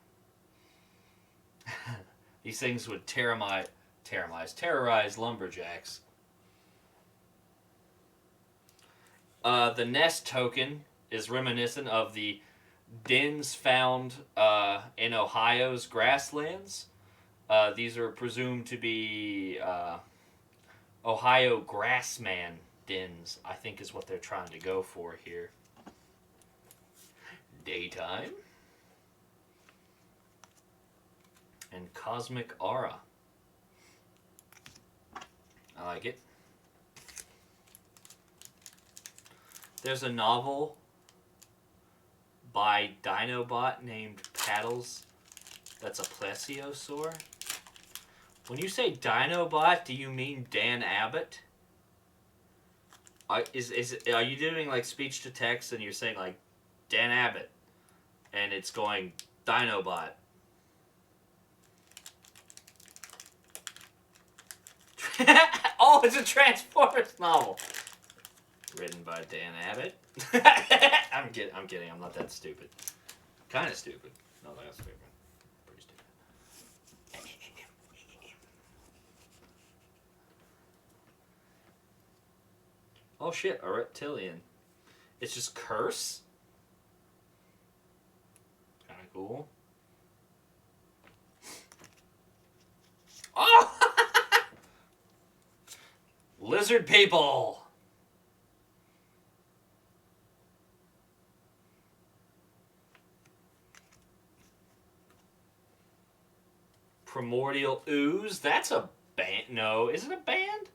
These things would terrorize lumberjacks. The nest token is reminiscent of the dens found in Ohio's grasslands. These are presumed to be Ohio grassman dens, I think is what they're trying to go for here. Daytime. And Cosmic Aura. I like it. There's a novel by Dinobot named Paddles that's a plesiosaur. When you say Dinobot, do you mean Dan Abbott? Are you doing like speech to text and you're saying like Dan Abbott and it's going Dinobot? Oh, it's a Transformers novel. Written by Dan Abbott. I'm kidding. I'm not that stupid. Kind of stupid. Not that stupid. Pretty stupid. Oh shit, a reptilian. It's just curse? Kinda cool. Oh! Lizard people! Primordial Ooze? That's a band. No, is it a band?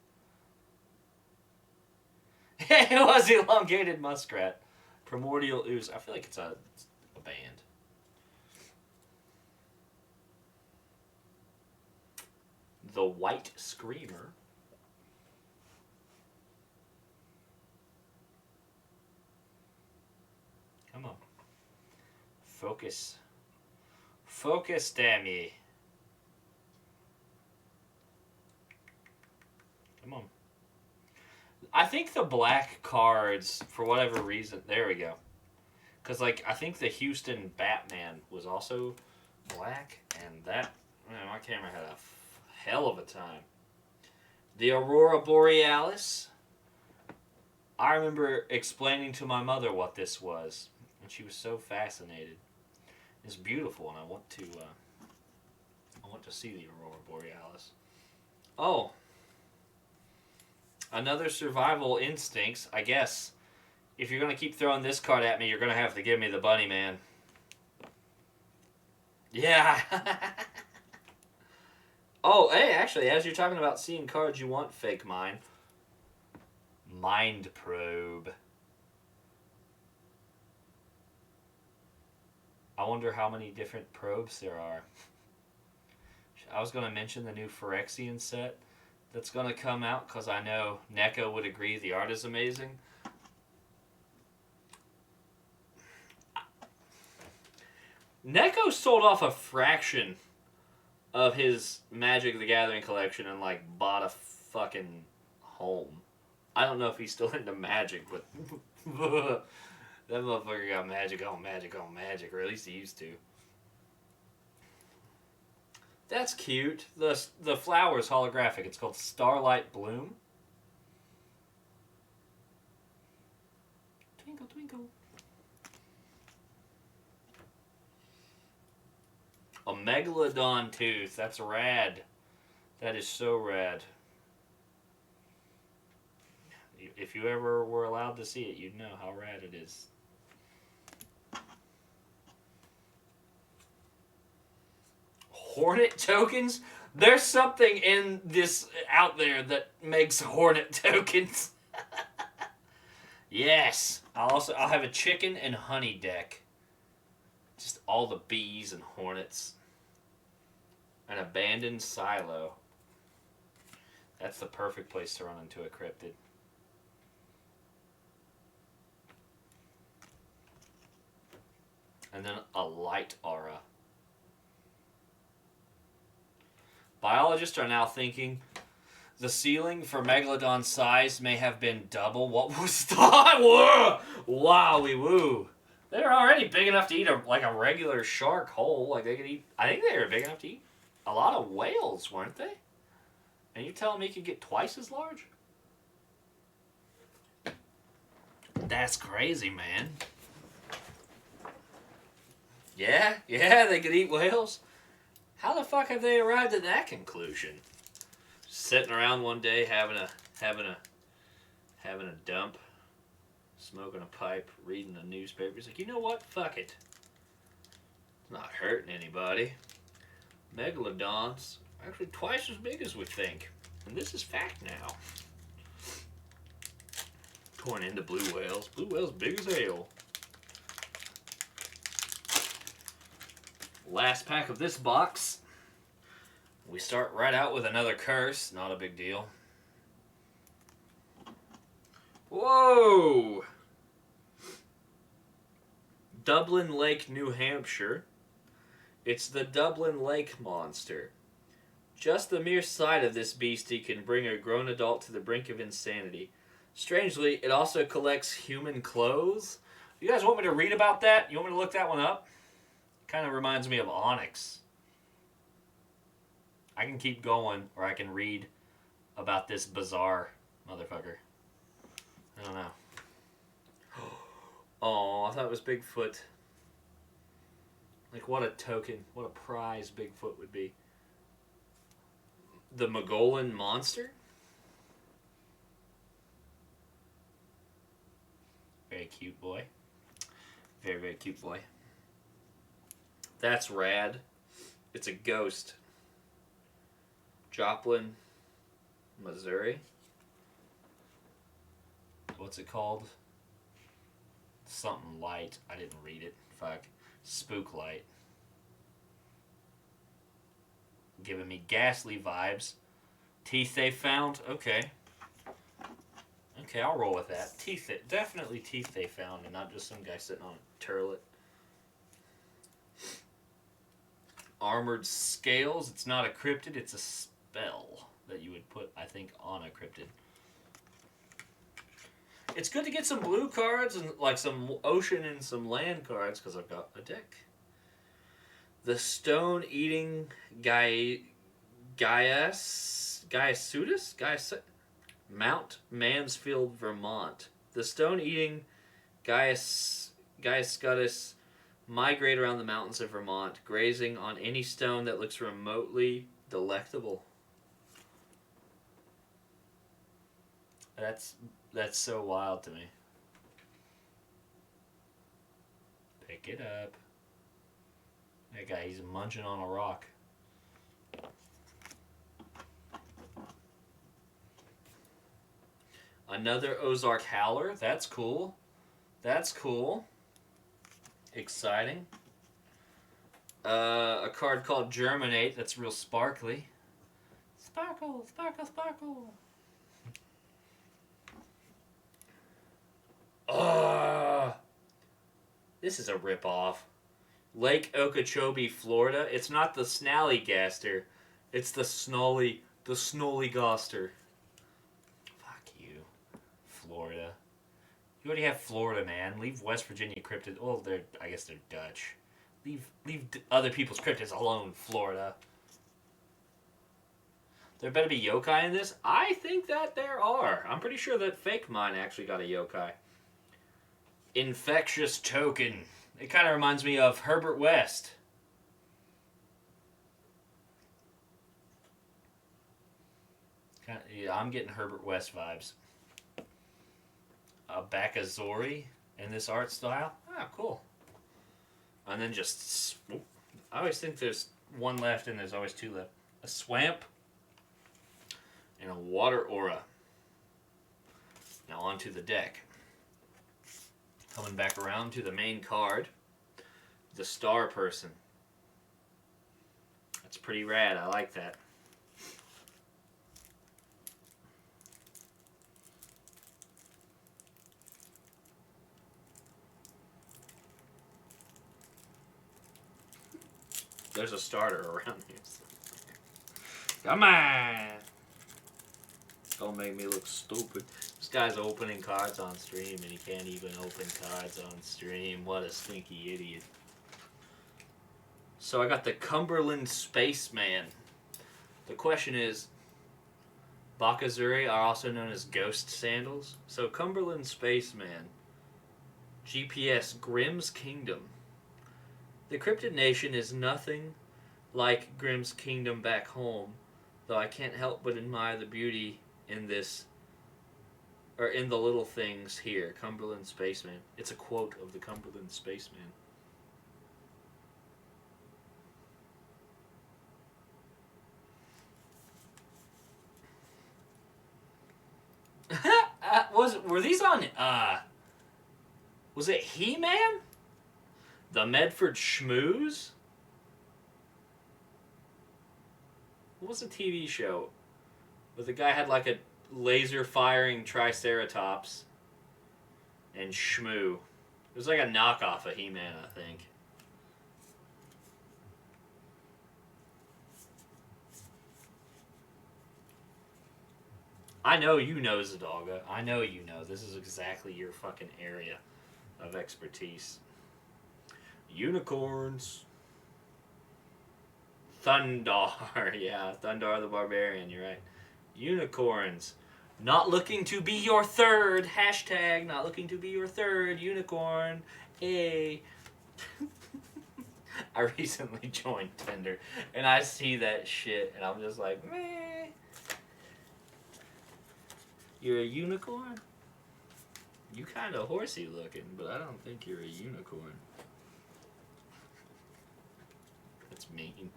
It was Elongated Muskrat. Primordial Ooze. I feel like it's a band. The White Screamer. Come on. Focus. Focus, damn ye. Come on. I think the black cards, for whatever reason, there we go. Because, like, I think the Houston Batman was also black, and that, man, my camera had a hell of a time. The Aurora Borealis. I remember explaining to my mother what this was, and she was so fascinated. It's beautiful, and I want to see the Aurora Borealis. Oh. Another Survival Instincts, I guess. If you're going to keep throwing this card at me, you're going to have to give me the Bunny Man. Yeah. Oh, hey, actually, as you're talking about seeing cards you want, Fake Mine. Mind Probe. I wonder how many different probes there are. I was going to mention the new Phyrexian set that's going to come out, because I know Neko would agree the art is amazing. Neko sold off a fraction of his Magic the Gathering collection and, like, bought a fucking home. I don't know if he's still into Magic, but that motherfucker got Magic on Magic on Magic, or at least he used to. That's cute. The flower's holographic. It's called Starlight Bloom. Twinkle, twinkle. A Megalodon tooth. That's rad. That is so rad. If you ever were allowed to see it, you'd know how rad it is. Hornet tokens? There's something in this out there that makes Hornet tokens. Yes. I'll have a chicken and honey deck. Just all the bees and hornets. An abandoned silo. That's the perfect place to run into a cryptid. And then a light aura. Biologists are now thinking the ceiling for Megalodon size may have been double what was thought. Wowie woo. They're already big enough to eat a regular shark whole. Like they could eat. I think they were big enough to eat a lot of whales, weren't they? And you telling me you could get twice as large? That's crazy, man. Yeah, they could eat whales. How the fuck have they arrived at that conclusion? Sitting around one day having having a dump, smoking a pipe, reading the newspaper. He's like, you know what? Fuck it. It's not hurting anybody. Megalodons are actually twice as big as we think. And this is fact now. Torn into blue whales. Blue whales big as hell. Last pack of this box. We start right out with another curse. Not a big deal. Whoa! Dublin Lake, New Hampshire. It's the Dublin Lake Monster. Just the mere sight of this beastie can bring a grown adult to the brink of insanity. Strangely, it also collects human clothes. You guys want me to read about that? You want me to look that one up? Kind of reminds me of Onyx. I can keep going, or I can read about this bizarre motherfucker. I don't know. Oh, I thought it was Bigfoot. Like, what a token, what a prize Bigfoot would be. The Mogollon Monster? Very cute boy. Very, very cute boy. That's rad. It's a ghost. Joplin, Missouri. What's it called? Something light. I didn't read it. Fuck. Spook light. Giving me ghastly vibes. Teeth they found? Okay. Okay, I'll roll with that. Teeth, definitely teeth they found, and not just some guy sitting on a turlet. Armored scales. It's not a cryptid, it's a spell that you would put, I think, on a cryptid. It's good to get some blue cards and like some ocean and some land cards because I've got a deck. The stone-eating Gaiasutus? Mount Mansfield, Vermont. The stone-eating Gaiascutus migrate around the mountains of Vermont, grazing on any stone that looks remotely delectable. That's so wild to me. Pick it up. That guy, he's munching on a rock. Another Ozark Howler. That's cool. That's cool. Exciting. A card called Germinate. That's real sparkly. Sparkle, sparkle, sparkle. This is a ripoff. Lake Okeechobee, Florida. It's not the Snallygaster. It's the Snollygoster. Fuck you, Florida. You already have Florida, man. Leave West Virginia cryptids. Well, I guess they're Dutch. Leave other people's cryptids alone, Florida. There better be yokai in this? I think that there are. I'm pretty sure that Fake Mine actually got a yokai. Infectious Token. It kind of reminds me of Herbert West. Yeah, I'm getting Herbert West vibes. A Bakazori in this art style. Ah, cool. And then just... I always think there's one left and there's always two left. A Swamp and a Water Aura. Now onto the deck. Coming back around to the main card. The Star Person. That's pretty rad. I like that. There's a starter around here. Come on! Don't make me look stupid. This guy's opening cards on stream and he can't even open cards on stream. What a stinky idiot. So I got the Cumberland Spaceman. The question is, Bakazuri are also known as ghost sandals. So Cumberland Spaceman. GPS Grimm's Kingdom. The Cryptid Nation is nothing like Grimm's Kingdom back home, though I can't help but admire the beauty in this or in the little things here. Cumberland Spaceman. It's a quote of the Cumberland Spaceman. Were these on was it He-Man? The Medford Schmooze? What was the TV show? Where the guy had like a laser firing Triceratops and Shmoo. It was like a knockoff of He-Man, I think. I know you know, Zadalga. I know you know. This is exactly your fucking area of expertise. Unicorns. Thundar. Yeah, Thundar the Barbarian. You're right. Unicorns. Not looking to be your third. Hashtag not looking to be your third unicorn. A. I recently joined Tinder, and I see that shit, and I'm just like, meh. You're a unicorn? You kind of horsey looking, but I don't think you're a unicorn. That's mean.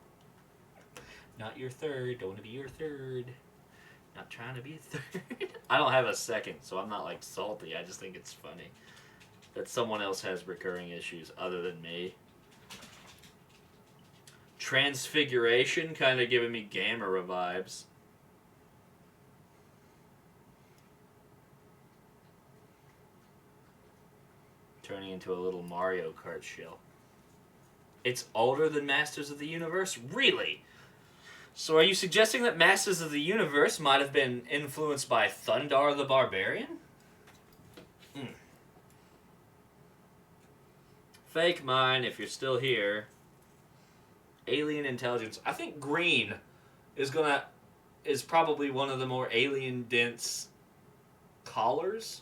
Not your third. Don't want to be your third. Not trying to be a third. I don't have a second, so I'm not like salty. I just think it's funny that someone else has recurring issues other than me. Transfiguration kind of giving me Gamera vibes. Turning into a little Mario Kart shell. It's older than Masters of the Universe? Really? So are you suggesting that Masters of the Universe might have been influenced by Thundar the Barbarian? Fake mine if you're still here. Alien intelligence. I think green is probably one of the more alien dense collars.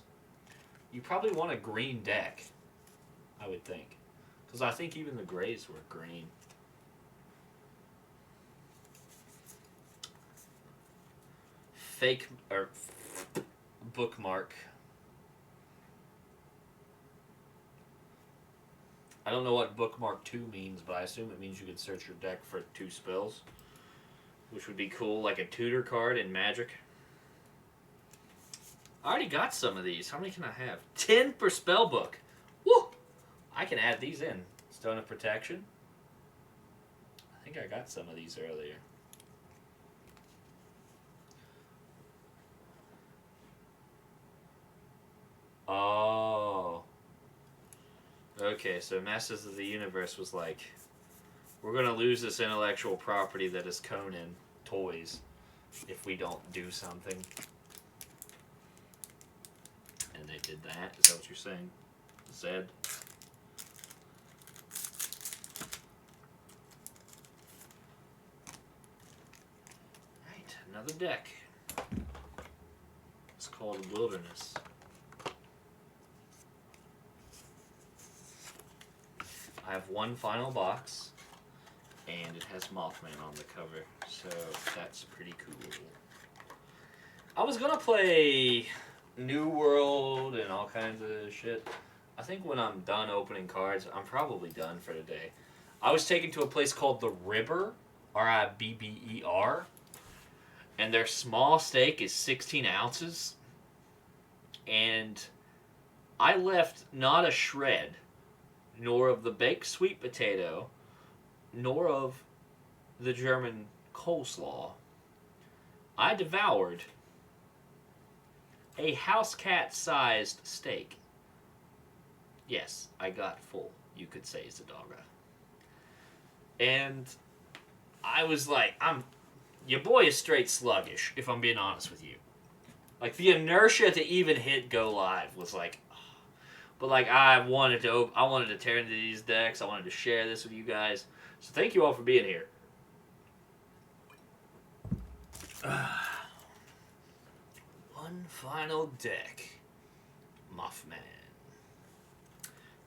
You probably want a green deck, I would think. Because I think even the grays were green. Fake, or bookmark. I don't know what bookmark 2 means, but I assume it means you can search your deck for 2 spells. Which would be cool, like a tutor card in Magic. I already got some of these. How many can I have? 10 per spell book. Woo! I can add these in. Stone of Protection. I think I got some of these earlier. Oh. Okay, so Masters of the Universe was like, we're going to lose this intellectual property that is Conan toys if we don't do something. And they did that? Is that what you're saying? Zed? Right, another deck. It's called Wilderness. I have one final box, and it has Mothman on the cover, so that's pretty cool. I was gonna play New World and all kinds of shit. I think when I'm done opening cards, I'm probably done for today. I was taken to a place called The Ribber, R-I-B-B-E-R, and their small steak is 16 ounces, and I left not a shred, nor of the baked sweet potato, nor of the German coleslaw. I devoured a house cat sized steak. Yes, I got full, you could say, Zadalga. And I was like, your boy is straight sluggish, if I'm being honest with you. Like, the inertia to even hit go live was like, but like I wanted to tear into these decks. I wanted to share this with you guys. So thank you all for being here. One final deck. Mothman.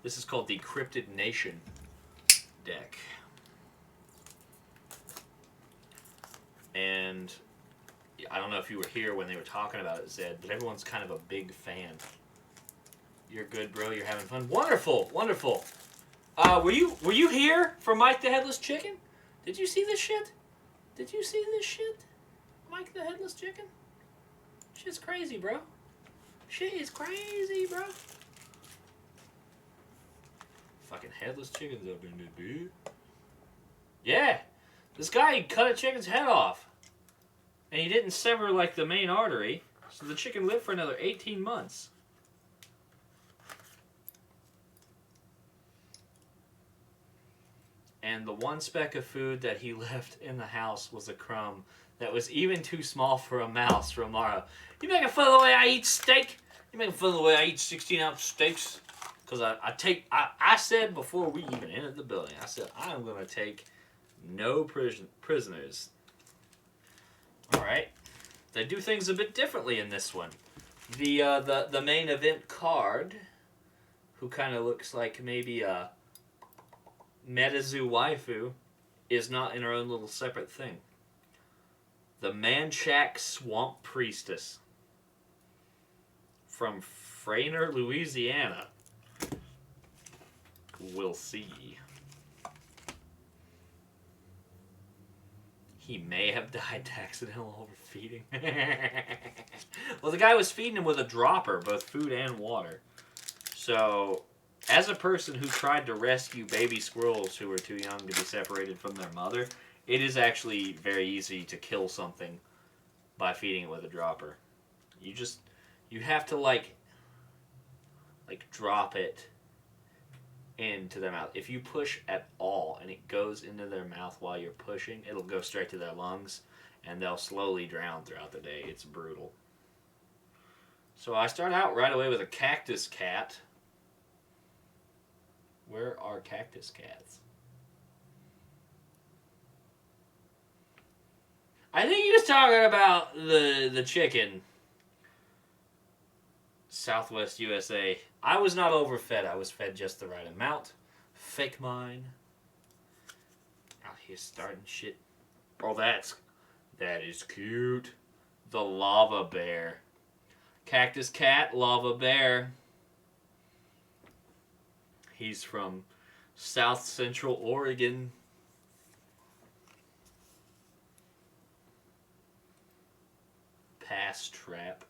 This is called the Cryptid Nation deck. And I don't know if you were here when they were talking about it, Zed, but everyone's kind of a big fan. You're good, bro. You're having fun. Wonderful, wonderful. Were you here for Mike the Headless Chicken? Did you see this shit? Did you see this shit? Mike the Headless Chicken? Shit's crazy, bro. Shit is crazy, bro. Fucking headless chickens up in there, dude. Yeah. This guy cut a chicken's head off. And he didn't sever, like, the main artery. So the chicken lived for another 18 months. And the one speck of food that he left in the house was a crumb that was even too small for a mouse from Mara. You making fun of the way I eat steak? You making fun of the way I eat 16-ounce steaks? Because I said before we even entered the building, I said, I'm going to take no prisoners. Alright. They do things a bit differently in this one. The main event card, who kind of looks like maybe a Metazoo waifu, is not in her own little separate thing. The Manchac Swamp Priestess from Frainer, Louisiana. We'll see. He may have died to accidental overfeeding. Well, the guy was feeding him with a dropper, both food and water. So, as a person who tried to rescue baby squirrels who were too young to be separated from their mother, it is actually very easy to kill something by feeding it with a dropper. You have to like drop it into their mouth. If you push at all and it goes into their mouth while you're pushing, it'll go straight to their lungs and they'll slowly drown throughout the day. It's brutal. So I start out right away with a cactus cat. Where are cactus cats? I think he was talking about the chicken. Southwest USA. I was not overfed. I was fed just the right amount. Fake mine. Out here starting shit. Oh, that is cute. The lava bear. Cactus cat, lava bear. He's from South Central Oregon. Pass trap.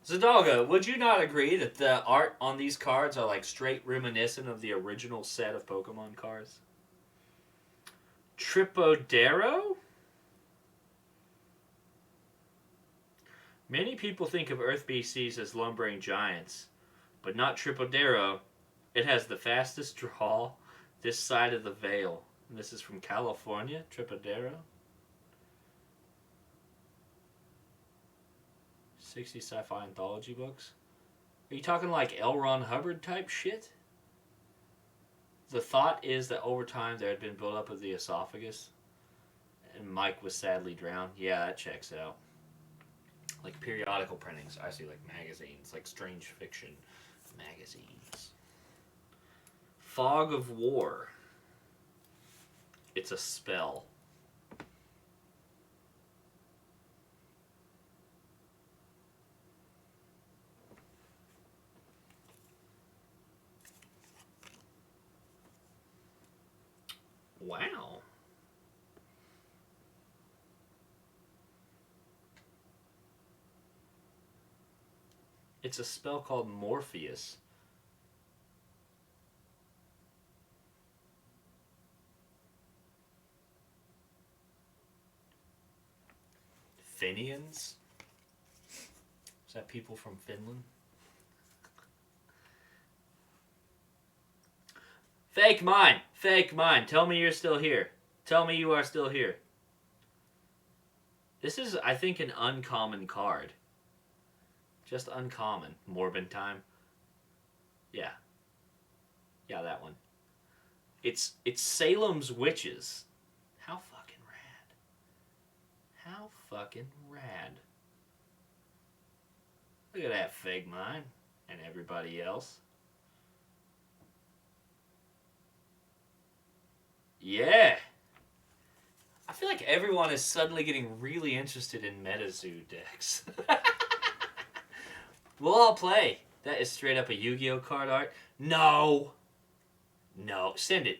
Zadalga, would you not agree that the art on these cards are like straight reminiscent of the original set of Pokemon cards? Tripodero? Many people think of Earth BCs as lumbering giants, but not Tripodero. It has the fastest draw this side of the veil. And this is from California, Tripodero. 60 sci-fi anthology books. Are you talking like L. Ron Hubbard type shit? The thought is that over time there had been buildup of the esophagus, and Mike was sadly drowned. Yeah, that checks out. Like periodical printings. I see like magazines, like strange fiction magazines. Fog of War. It's a spell. Wow. It's a spell called Morpheus. Finnians? Is that people from Finland? Fake mine! Fake mine! Tell me you're still here. Tell me you are still here. This is, I think, an uncommon card. Just uncommon. Morbid time. Yeah. Yeah, that one. It's Salem's Witches. How fucking rad. How fucking rad. Look at that fake mine. And everybody else. Yeah. everyone is suddenly getting really interested in Metazoo decks. We'll all play. That is straight up a Yu-Gi-Oh card art. No. No. Send it.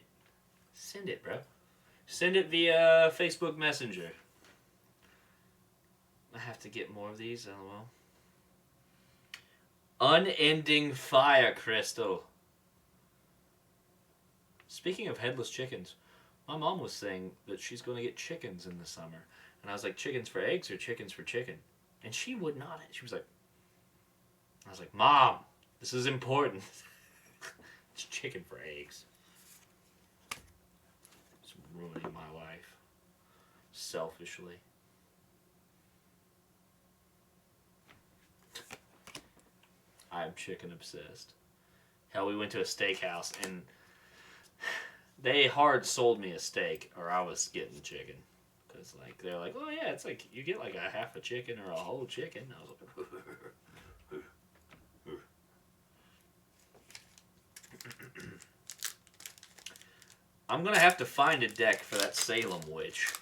Send it, bro. Send it via Facebook Messenger. I have to get more of these, LOL. Unending Fire Crystal. Speaking of headless chickens, my mom was saying that she's going to get chickens in the summer. And I was like, chickens for eggs or chickens for chicken? And she would not. She was like, I was like, Mom, this is important. It's chicken for eggs. It's ruining my life. Selfishly. I'm chicken obsessed. Hell, we went to a steakhouse and they hard sold me a steak or I was getting chicken. Because like, they're like, oh yeah, it's like you get like a half a chicken or a whole chicken. I was like, I'm going to have to find a deck for that Salem Witch.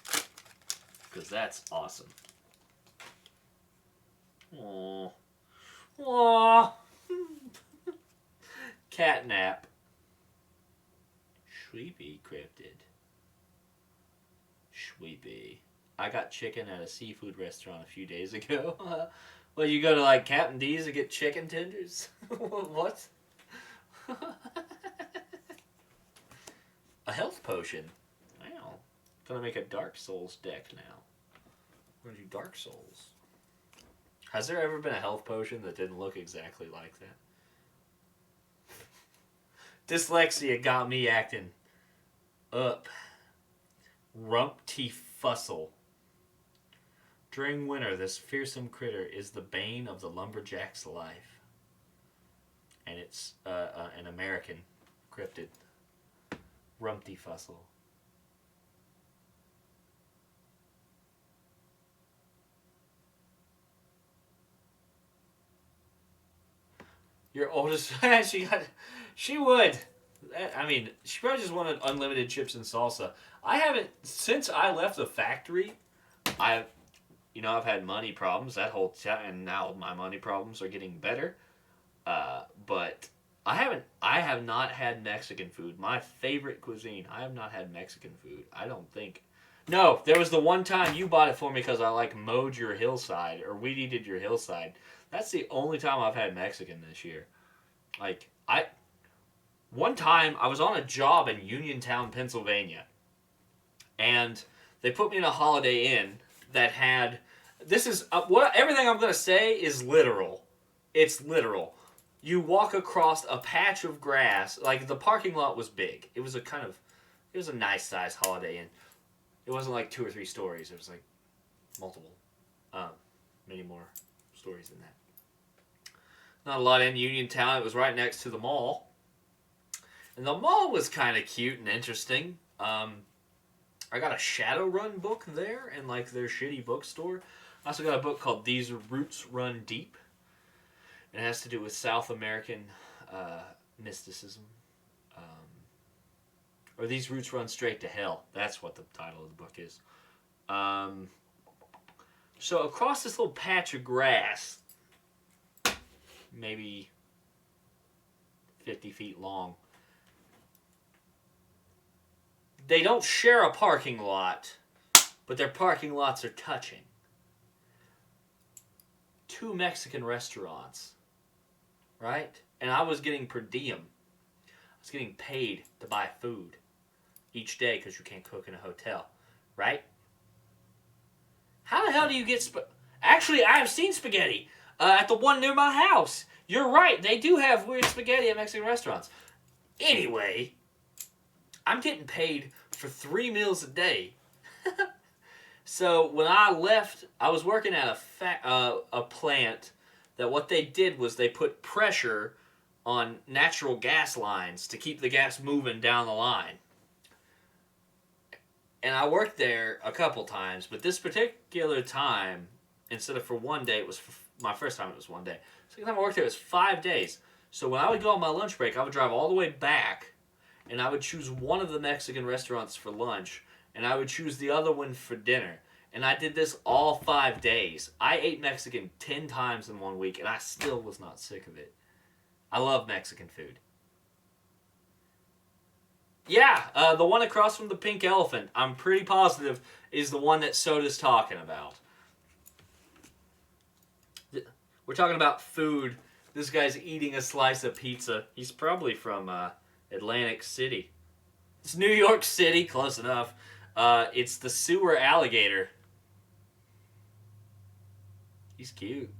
Because that's awesome. Aww. Aww. Catnap. Sweepy Cryptid. Sweepy. I got chicken at a seafood restaurant a few days ago. Well, you go to like Captain D's to get chicken tenders? What? A health potion. Wow. Gonna make a Dark Souls deck now. We're gonna do Dark Souls. Has there ever been a health potion that didn't look exactly like that? Dyslexia got me acting up. Rumpty Fussle. During winter, this fearsome critter is the bane of the lumberjack's life. And it's an American cryptid. Rumpty Fussle. Your oldest... She would. I mean, she probably just wanted unlimited chips and salsa. I haven't... Since I left the factory, I've had money problems that whole time, and now my money problems are getting better. But I have not had Mexican food. My favorite cuisine. I have not had Mexican food. I don't think. No, there was the one time you bought it for me because I like mowed your hillside or weed eated your hillside. That's the only time I've had Mexican this year. One time I was on a job in Uniontown, Pennsylvania, and they put me in a Holiday Inn that had. This is everything I'm going to say is literal. It's literal. You walk across a patch of grass. Like, the parking lot was big. It was a nice size Holiday Inn. It wasn't like 2 or 3 stories. It was like multiple, many more stories than that. Not a lot in Uniontown. It was right next to the mall. And the mall was kind of cute and interesting. I got a Shadowrun book there in like their shitty bookstore. I also got a book called These Roots Run Deep. It has to do with South American mysticism. Or These Roots Run Straight to Hell. That's what the title of the book is. So across this little patch of grass, maybe 50 feet long, they don't share a parking lot, but their parking lots are touching. 2 Mexican restaurants, right? And I was getting per diem. I was getting paid to buy food each day because you can't cook in a hotel, right? How the hell do you get... Actually, I have seen spaghetti at the one near my house. You're right. They do have weird spaghetti at Mexican restaurants. Anyway, I'm getting paid for 3 meals a day. So when I left, I was working at a plant that what they did was they put pressure on natural gas lines to keep the gas moving down the line. And I worked there a couple times, but this particular time, instead of for one day, it was my first time. It was one day. Second time I worked there, it was 5 days. So when I would go on my lunch break, I would drive all the way back, and I would choose one of the Mexican restaurants for lunch, and I would choose the other one for dinner. And I did this all 5 days. I ate Mexican 10 times in 1 week, and I still was not sick of it. I love Mexican food. Yeah, the one across from the Pink Elephant, I'm pretty positive, is the one that Soda's talking about. We're talking about food. This guy's eating a slice of pizza. He's probably from Atlantic City. It's New York City, close enough. It's the sewer alligator. He's cute.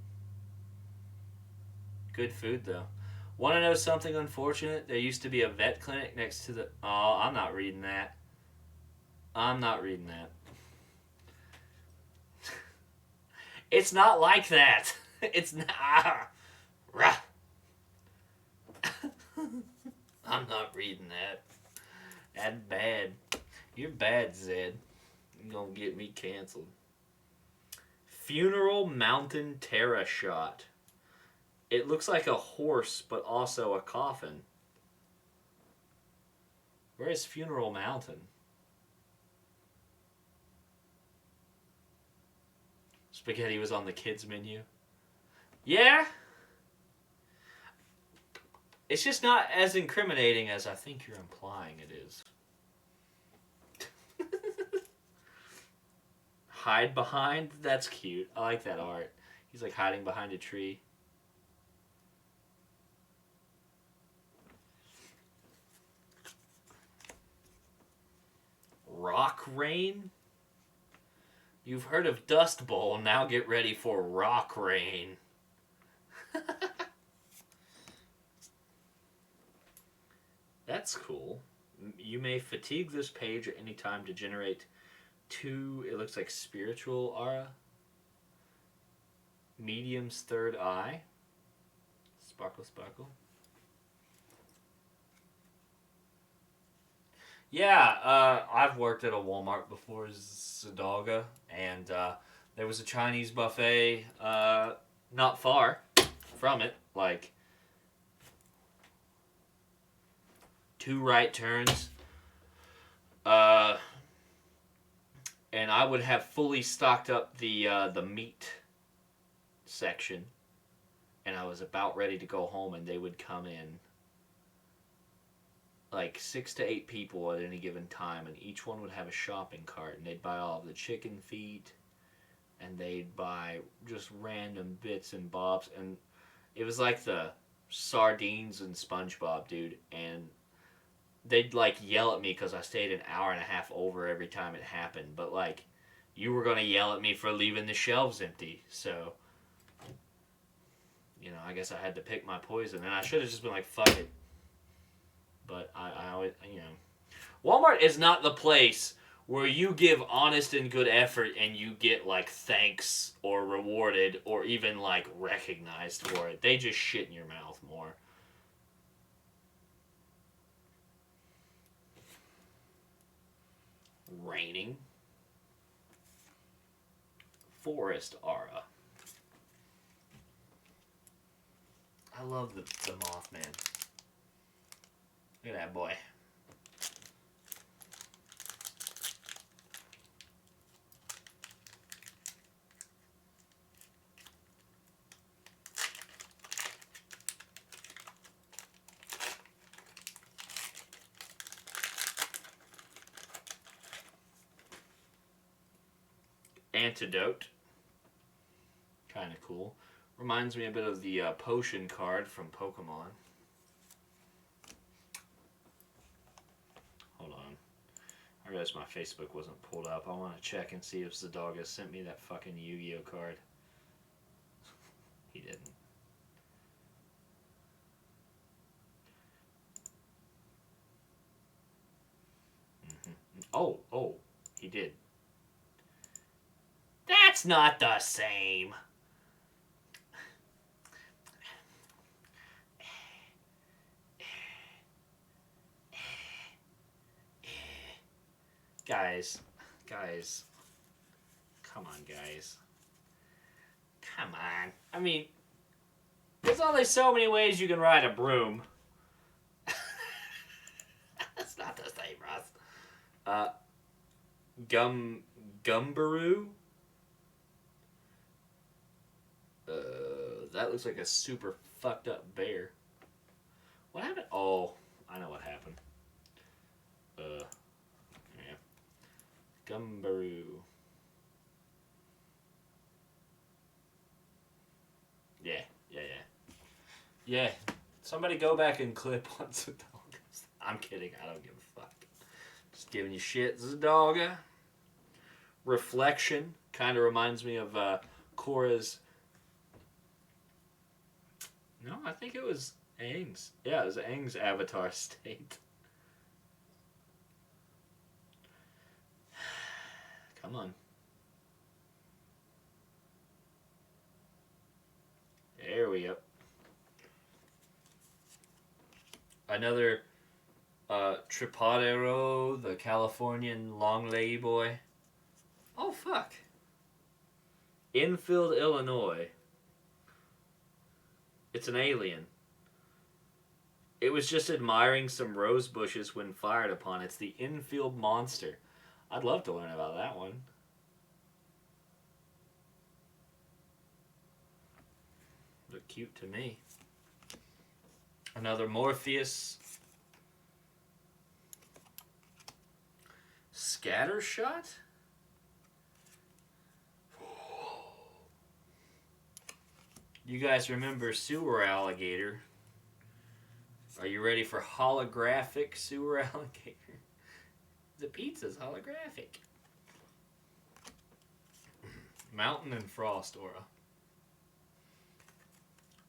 Good food, though. Want to know something unfortunate? There used to be a vet clinic next to the... Oh, I'm not reading that. I'm not reading that. It's not like that. It's not... Rah. I'm not reading that. That's bad. You're bad, Zed. You're gonna get me canceled. Funeral Mountain Terra Shot. It looks like a horse, but also a coffin. Where is Funeral Mountain? Spaghetti was on the kids' menu. Yeah? It's just not as incriminating as I think you're implying it is. Hide behind? That's cute. I like that art. He's like hiding behind a tree. Rock rain? You've heard of Dust Bowl, now get ready for rock rain. That's cool. You may fatigue this page at any time to generate 2, it looks like spiritual aura. Medium's third eye. Sparkle, sparkle. Yeah, I've worked at a Walmart before, Zadalga, and there was a Chinese buffet not far from it, like 2 right turns. And I would have fully stocked up the meat section, and I was about ready to go home, and they would come in like 6 to 8 people at any given time, and each one would have a shopping cart, and they'd buy all of the chicken feet, and they'd buy just random bits and bobs, and it was like the sardines and SpongeBob, dude, and they'd like yell at me because I stayed an hour and a half over every time it happened, but like, you were gonna yell at me for leaving the shelves empty, so, you know, I guess I had to pick my poison, and I should have just been like, fuck it. But I always, you know, Walmart is not the place where you give honest and good effort and you get like thanks or rewarded or even like recognized for it. They just shit in your mouth more. Raining. Forest aura. I love the Mothman. Look at that boy. Antidote. Kind of cool. Reminds me a bit of the potion card from Pokemon. Hold on. I realized my Facebook wasn't pulled up. I want to check and see if Zadog sent me that fucking Yu-Gi-Oh card. He didn't. Oh, he did. That's not the same. Guys, come on, guys. Come on. I mean, there's only so many ways you can ride a broom. That's not the same, Russ. Gumbaroo. That looks like a super fucked up bear. What happened? Oh, I know what happened. Yeah. Gumbaroo. Yeah. Yeah. Somebody go back and clip once a dog. I'm kidding. I don't give a fuck. Just giving you shit, Zadogga. Reflection kind of reminds me of Korra's. No, I think it was Aang's. Yeah, it was Aang's avatar state. Come on. There we go. Another Tripadero, the Californian long-legged boy. Oh, fuck. Infield, Illinois. It's an alien. It was just admiring some rose bushes when fired upon. It's the infield monster. I'd love to learn about that one. Look cute to me. Another Morpheus. Scattershot? You guys remember Sewer Alligator? Are you ready for holographic Sewer Alligator? The pizza's holographic. Mountain and Frost Aura.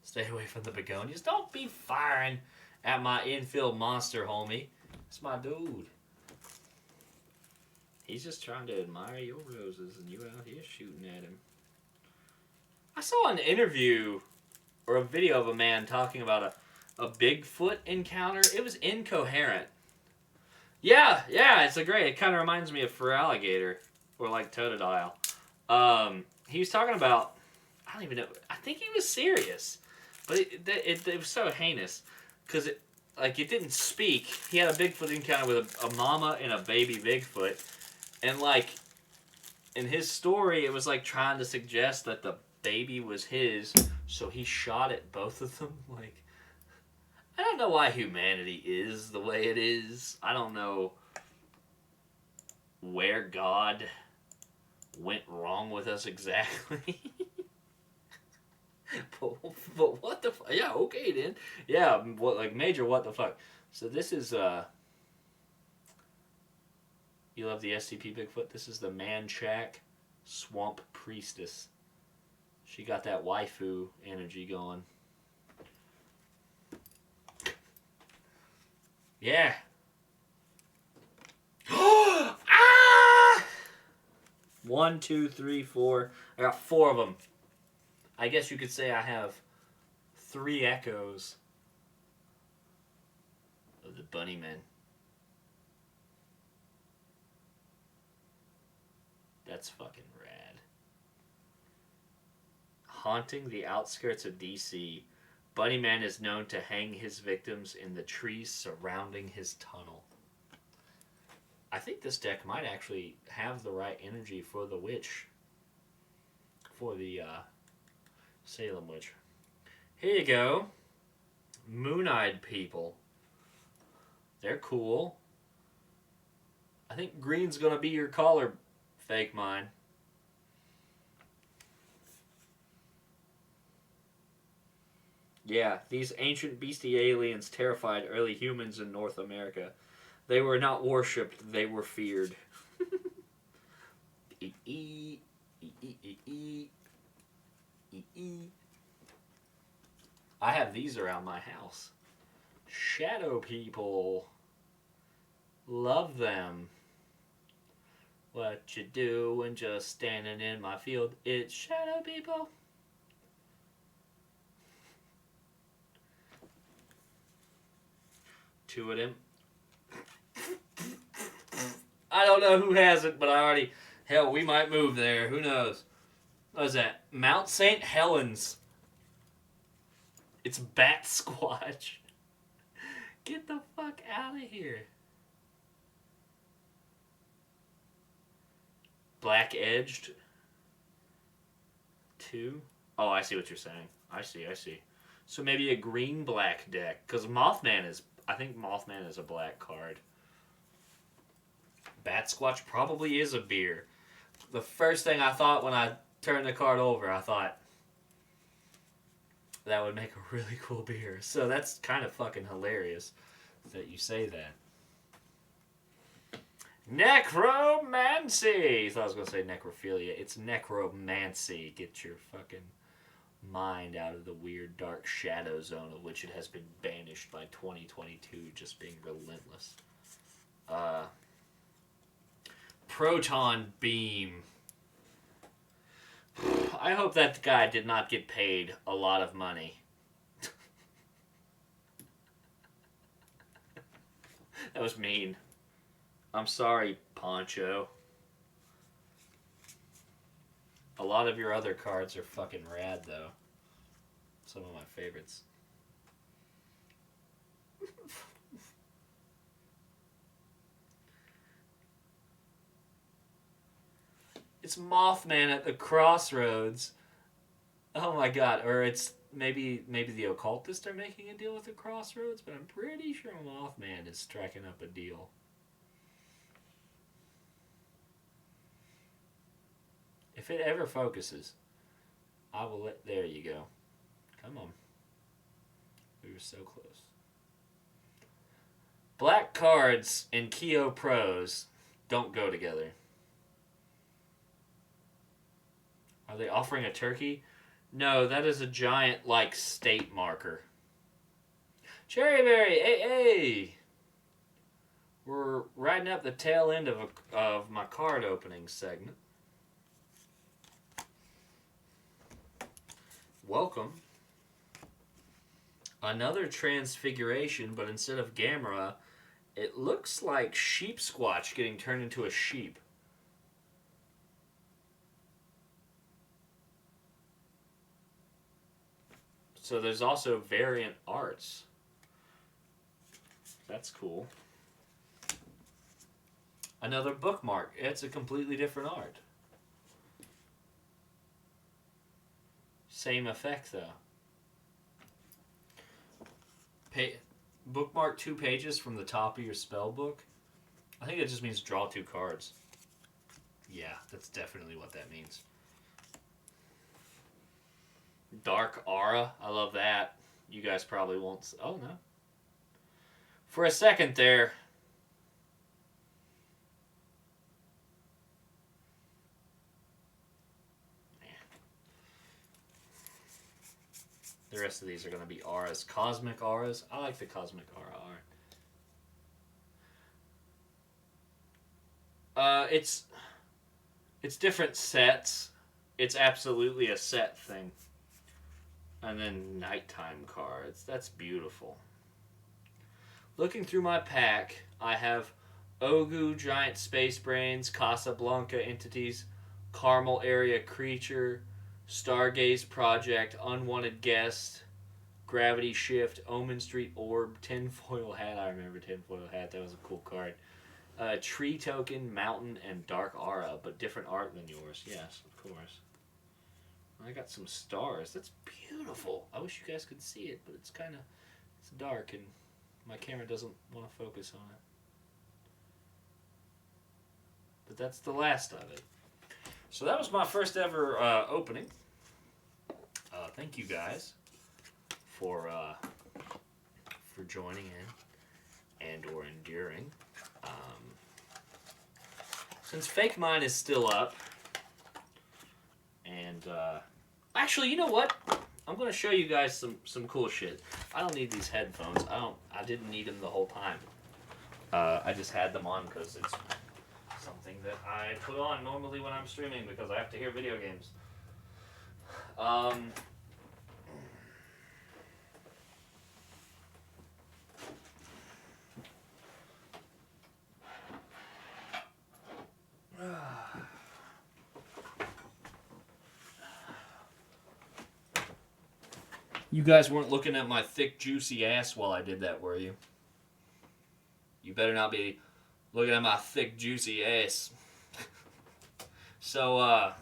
Stay away from the begonias. Don't be firing at my infield monster, homie. It's my dude. He's just trying to admire your roses and you out here shooting at him. I saw an interview or a video of a man talking about a Bigfoot encounter. It was incoherent. Yeah, it's a great. It kind of reminds me of Feraligatr or like Totodile. He was talking about. I don't even know. I think he was serious, but it was so heinous because it didn't speak. He had a Bigfoot encounter with a mama and a baby Bigfoot, and like in his story, it was like trying to suggest that the baby was his, so he shot at both of them. Like, I don't know why humanity is the way it is. I don't know where God went wrong with us exactly. but what the fuck? Yeah, okay then. Yeah, like major what the fuck. So this is, you love the SCP Bigfoot? This is the Manchac Swamp Priestess. She got that waifu energy going. Yeah. Ah! 1, 2, 3, 4. I got 4 of them. I guess you could say I have 3 echoes of the Bunnymen. That's fucking rad. Haunting the outskirts of DC, Bunnyman is known to hang his victims in the trees surrounding his tunnel. I think this deck might actually have the right energy for the witch. For the Salem witch. Here you go. Moon-eyed people. They're cool. I think green's gonna be your color, Fake Mine. Yeah, these ancient beastie aliens terrified early humans in North America. They were not worshipped, they were feared. I have these around my house. Shadow people. Love them. What you doing just standing in my field? It's shadow people. Two of them. I don't know who has it, but I already... Hell, we might move there. Who knows? What is that? Mount St. Helens. It's Bat Squatch. Get the fuck out of here. Black edged. 2. Oh, I see what you're saying. I see. So maybe a green-black deck. Because Mothman is... I think Mothman is a black card. Bat Squatch probably is a beer. The first thing I thought when I turned the card over, I thought that would make a really cool beer. So that's kind of fucking hilarious that you say that. Necromancy! I thought I was going to say necrophilia. It's necromancy. Get your fucking mind out of the weird dark shadow zone of which it has been banished by 2022 just being relentless. Proton Beam. I hope that guy did not get paid a lot of money. That was mean. I'm sorry, Poncho. A lot of your other cards are fucking rad, though. Some of my favorites. It's Mothman at the Crossroads. Oh my god. Or it's maybe the Occultists are making a deal with the Crossroads, but I'm pretty sure Mothman is striking up a deal. If it ever focuses, I will let... There you go. Come on. We were so close. Black cards and Keo Pros don't go together. Are they offering a turkey? No, that is a giant, like, state marker. Cherryberry, hey! We're riding up the tail end of my card opening segment. Welcome. Another transfiguration, but instead of Gamera, it looks like Sheep Squatch getting turned into a sheep. So there's also variant arts. That's cool. Another bookmark. It's a completely different art. Same effect, though. Bookmark 2 pages from the top of your spell book. I think it just means draw 2 cards. Yeah, that's definitely what that means. Dark Aura. I love that. You guys probably won't... Oh, no. For a second there... The rest of these are going to be auras. Cosmic auras. I like the Cosmic Aura art. It's different sets. It's absolutely a set thing. And then nighttime cards. That's beautiful. Looking through my pack, I have Ogu, Giant Space Brains, Casablanca Entities, Carmel Area Creature, Stargaze Project, Unwanted Guest, Gravity Shift, Omen Street Orb, Tinfoil Hat. I remember Tinfoil Hat. That was a cool card. Tree Token, Mountain, and Dark Aura, but different art than yours. Yes, of course. I got some stars. That's beautiful. I wish you guys could see it, but it's dark, and my camera doesn't want to focus on it. But that's the last of it. So that was my first ever opening. Thank you guys for joining in and or enduring. Since Fake Mine is still up, and actually, you know what? I'm gonna show you guys some cool shit. I don't need these headphones. I didn't need them the whole time. I just had them on because it's something that I put on normally when I'm streaming because I have to hear video games. You guys weren't looking at my thick, juicy ass while I did that, were you? You better not be looking at my thick, juicy ass. So,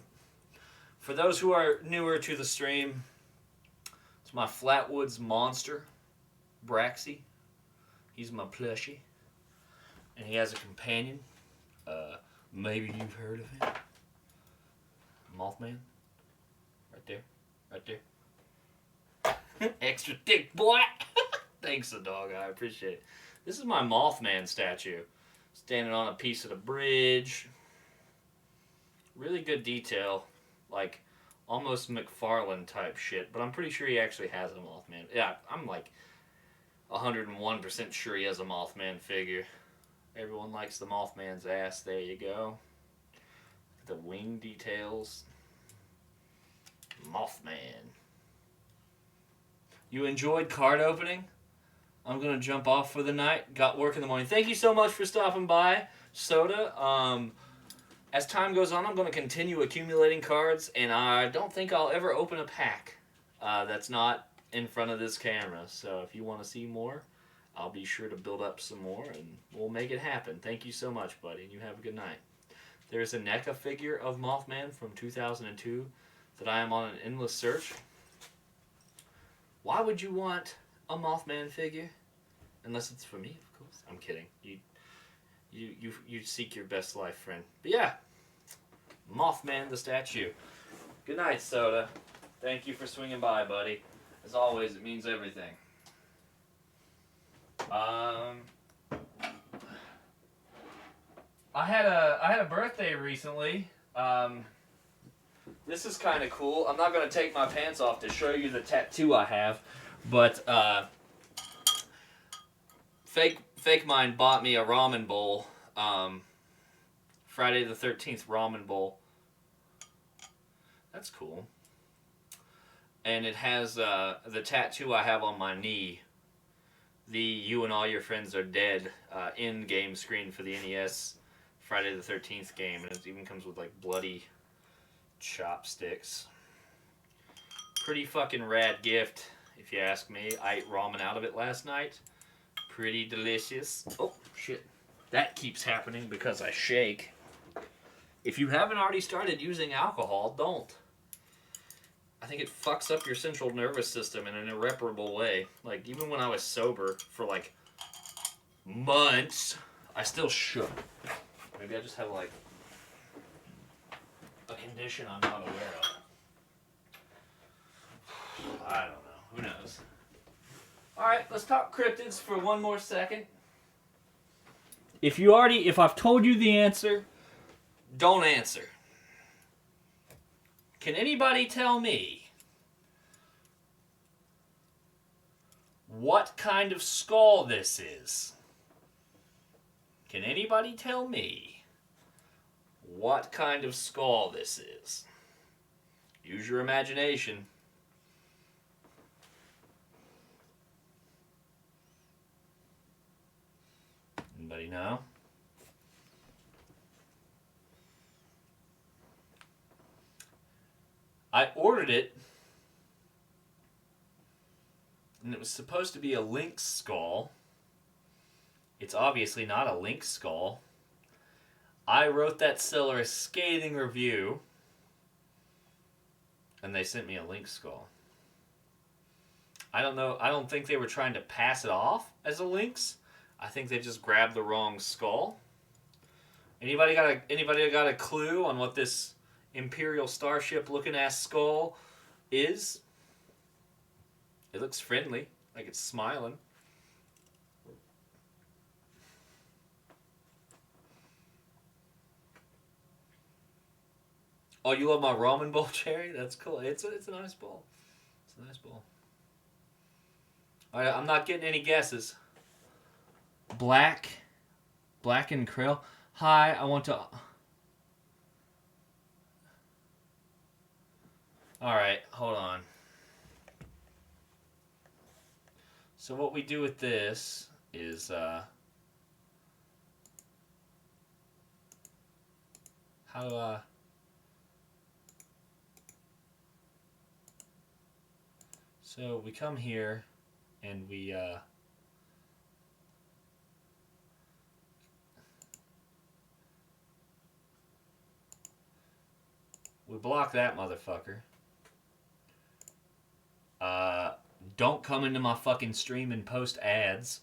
for those who are newer to the stream, it's my Flatwoods monster, Braxy. He's my plushie. And he has a companion. Maybe you've heard of him. Mothman. Right there. Right there. Extra thick, boy. Thanks, the dog. I appreciate it. This is my Mothman statue. Standing on a piece of the bridge. Really good detail. Like, almost McFarlane type shit. But I'm pretty sure he actually has a Mothman. Yeah, I'm like 101% sure he has a Mothman figure. Everyone likes the Mothman's ass. There you go. The wing details. Mothman. You enjoyed card opening? I'm going to jump off for the night. Got work in the morning. Thank you so much for stopping by, Soda. As time goes on, I'm going to continue accumulating cards, and I don't think I'll ever open a pack that's not in front of this camera. So if you want to see more, I'll be sure to build up some more, and we'll make it happen. Thank you so much, buddy, and you have a good night. There's a NECA figure of Mothman from 2002 that I am on an endless search. Why would you want a Mothman figure? Unless it's for me, of course. I'm kidding. You seek your best life, friend. But yeah, Mothman the statue. Good night, Soda. Thank you for swinging by, buddy. As always, it means everything. I had a birthday recently. This is kind of cool. I'm not going to take my pants off to show you the tattoo I have, but Fake Mind bought me a ramen bowl. Friday the 13th ramen bowl. That's cool. And it has the tattoo I have on my knee. The "You and All Your Friends Are Dead" in-game screen for the NES Friday the 13th game. And it even comes with like bloody chopsticks. Pretty fucking rad gift, if you ask me. I ate ramen out of it last night. Pretty delicious. Oh, shit. That keeps happening because I shake. If you haven't already started using alcohol, don't. I think it fucks up your central nervous system in an irreparable way. Like, even when I was sober for, like, months, I still shook. Maybe I just have, like, a condition I'm not aware of. I don't know. Who knows? Alright, let's talk cryptids for one more second. If I've told you the answer, don't answer. Can anybody tell me what kind of skull this is? Can anybody tell me what kind of skull this is? Use your imagination. Anybody know? I ordered it, and it was supposed to be a lynx skull. It's obviously not a lynx skull. I wrote that seller a scathing review, and they sent me a lynx skull. I don't know. I don't think they were trying to pass it off as a lynx. I think they just grabbed the wrong skull. Anybody got a clue on what this Imperial Starship looking ass skull is? It looks friendly, like it's smiling. Oh, you love my ramen bowl, Cherry? That's cool. It's a nice bowl. It's a nice bowl. All right, I'm not getting any guesses. Black and krill. Hi, I want to. Alright, hold on. So what we do with this is, how do I... So we come here, and we, block that motherfucker. Don't come into my fucking stream and post ads.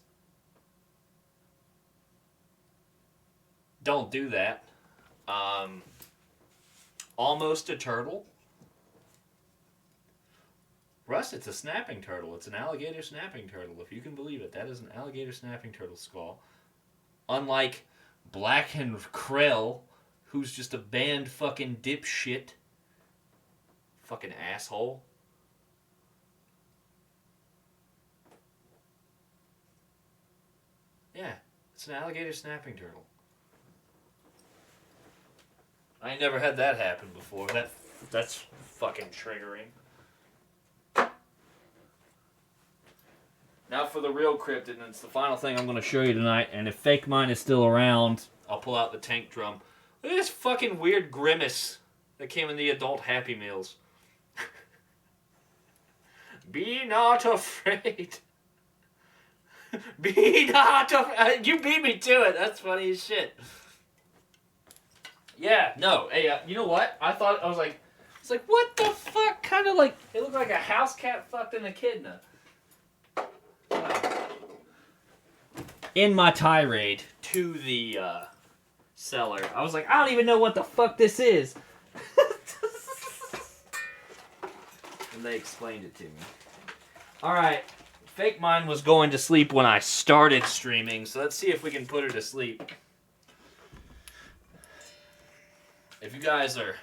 Don't do that. Almost a turtle. Russ, it's a snapping turtle. It's an alligator snapping turtle, if you can believe it. That is an alligator snapping turtle skull. Unlike Black and Krell, who's just a banned fucking dipshit. Fucking asshole. Yeah, it's an alligator snapping turtle. I ain't never had that happen before. That's fucking triggering. Now for the real cryptid, and it's the final thing I'm going to show you tonight, and if Fake Mine is still around, I'll pull out the tank drum. Look at this fucking weird grimace that came in the adult Happy Meals. Be not afraid. Be not afraid. You beat me to it. That's funny as shit. Yeah, no. Hey, you know what? I was like, what the fuck? Kind of like, it looked like a house cat fucked an echidna. In my tirade to the seller, I was like, I don't even know what the fuck this is. And they explained it to me. Alright, Fake Mine was going to sleep when I started streaming, so let's see if we can put her to sleep. If you guys are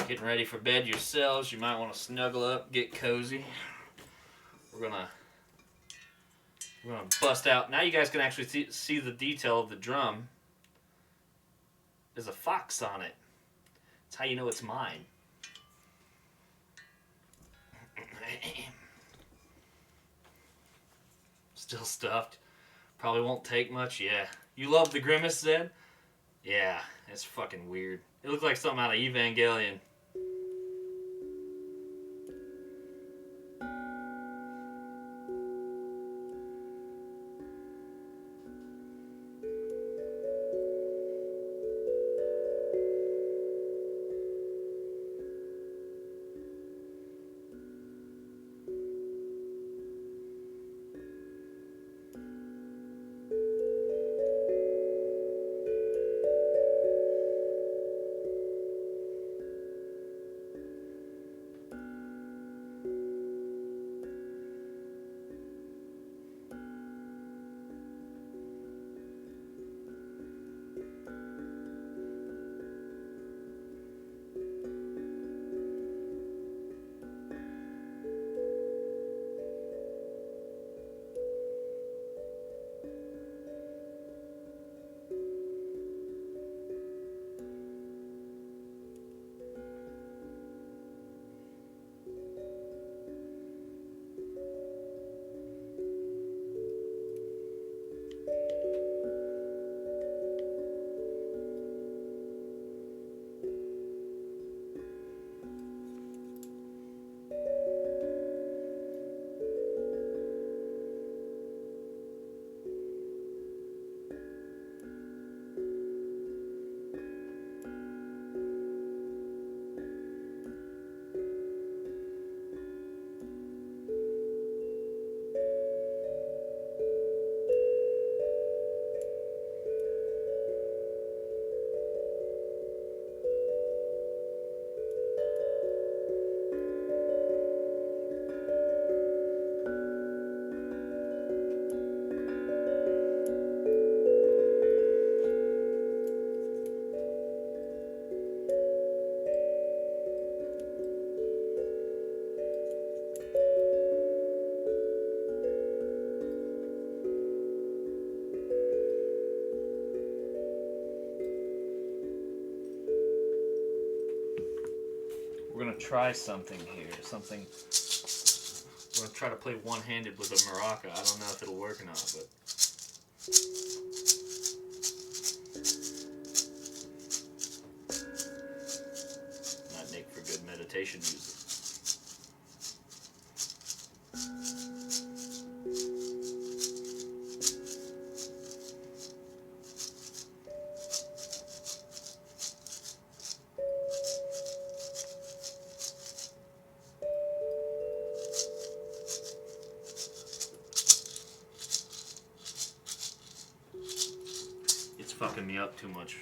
getting ready for bed yourselves, you might want to snuggle up, get cozy. We're gonna bust out. Now you guys can actually see the detail of the drum. There's a fox on it. That's how you know it's mine. Still stuffed. Probably won't take much, yeah. You love the grimace, Zed? Yeah, it's fucking weird. It looked like something out of Evangelion. We're gonna try something here. We're gonna try to play one-handed with a maraca. I don't know if it'll work or not, but. Might make for good meditation music. fucking me up too much.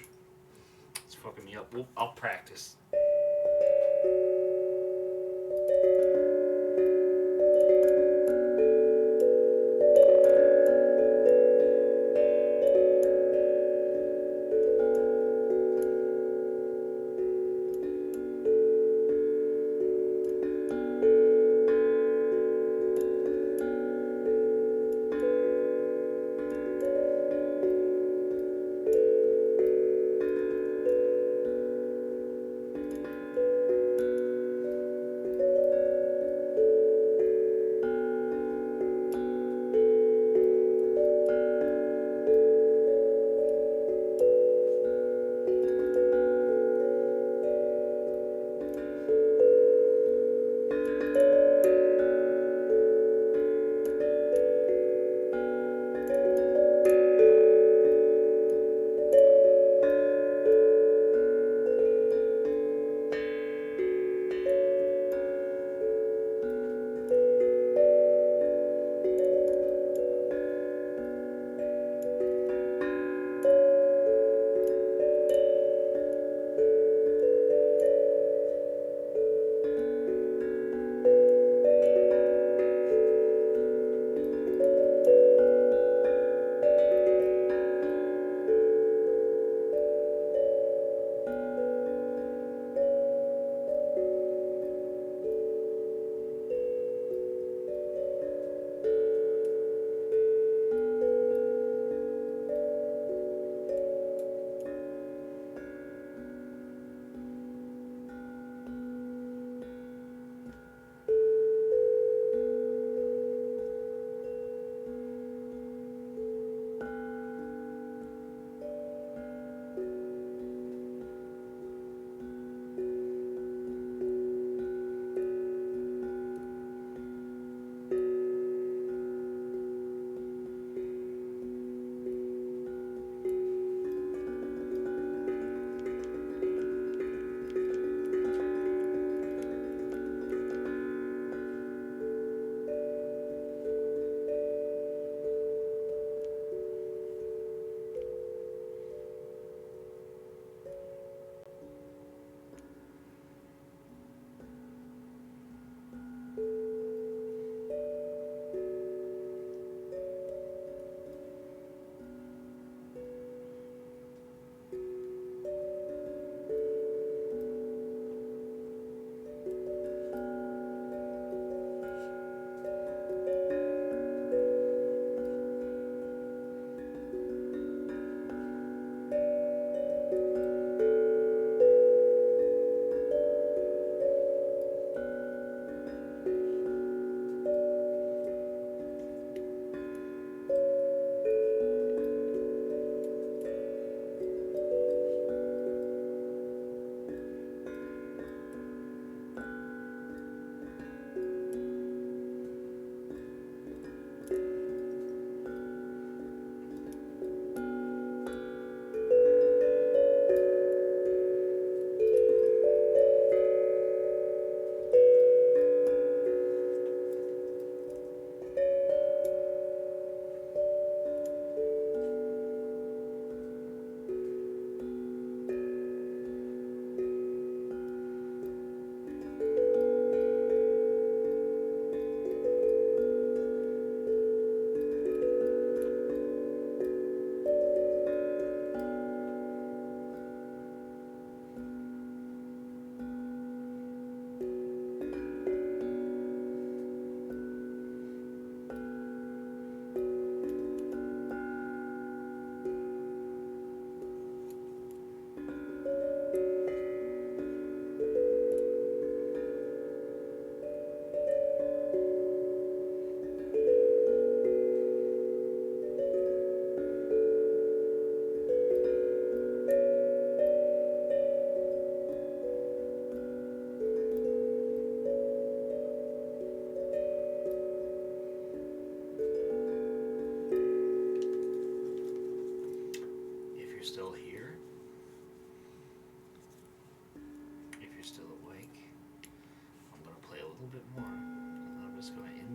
It's fucking me up. Well, I'll practice.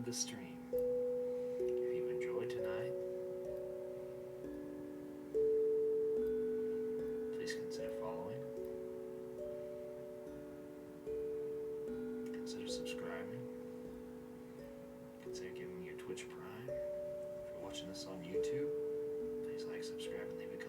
The stream. If you enjoyed tonight, please consider following. Consider subscribing. Consider giving me your Twitch Prime. If you're watching this on YouTube, please like, subscribe, and leave a comment.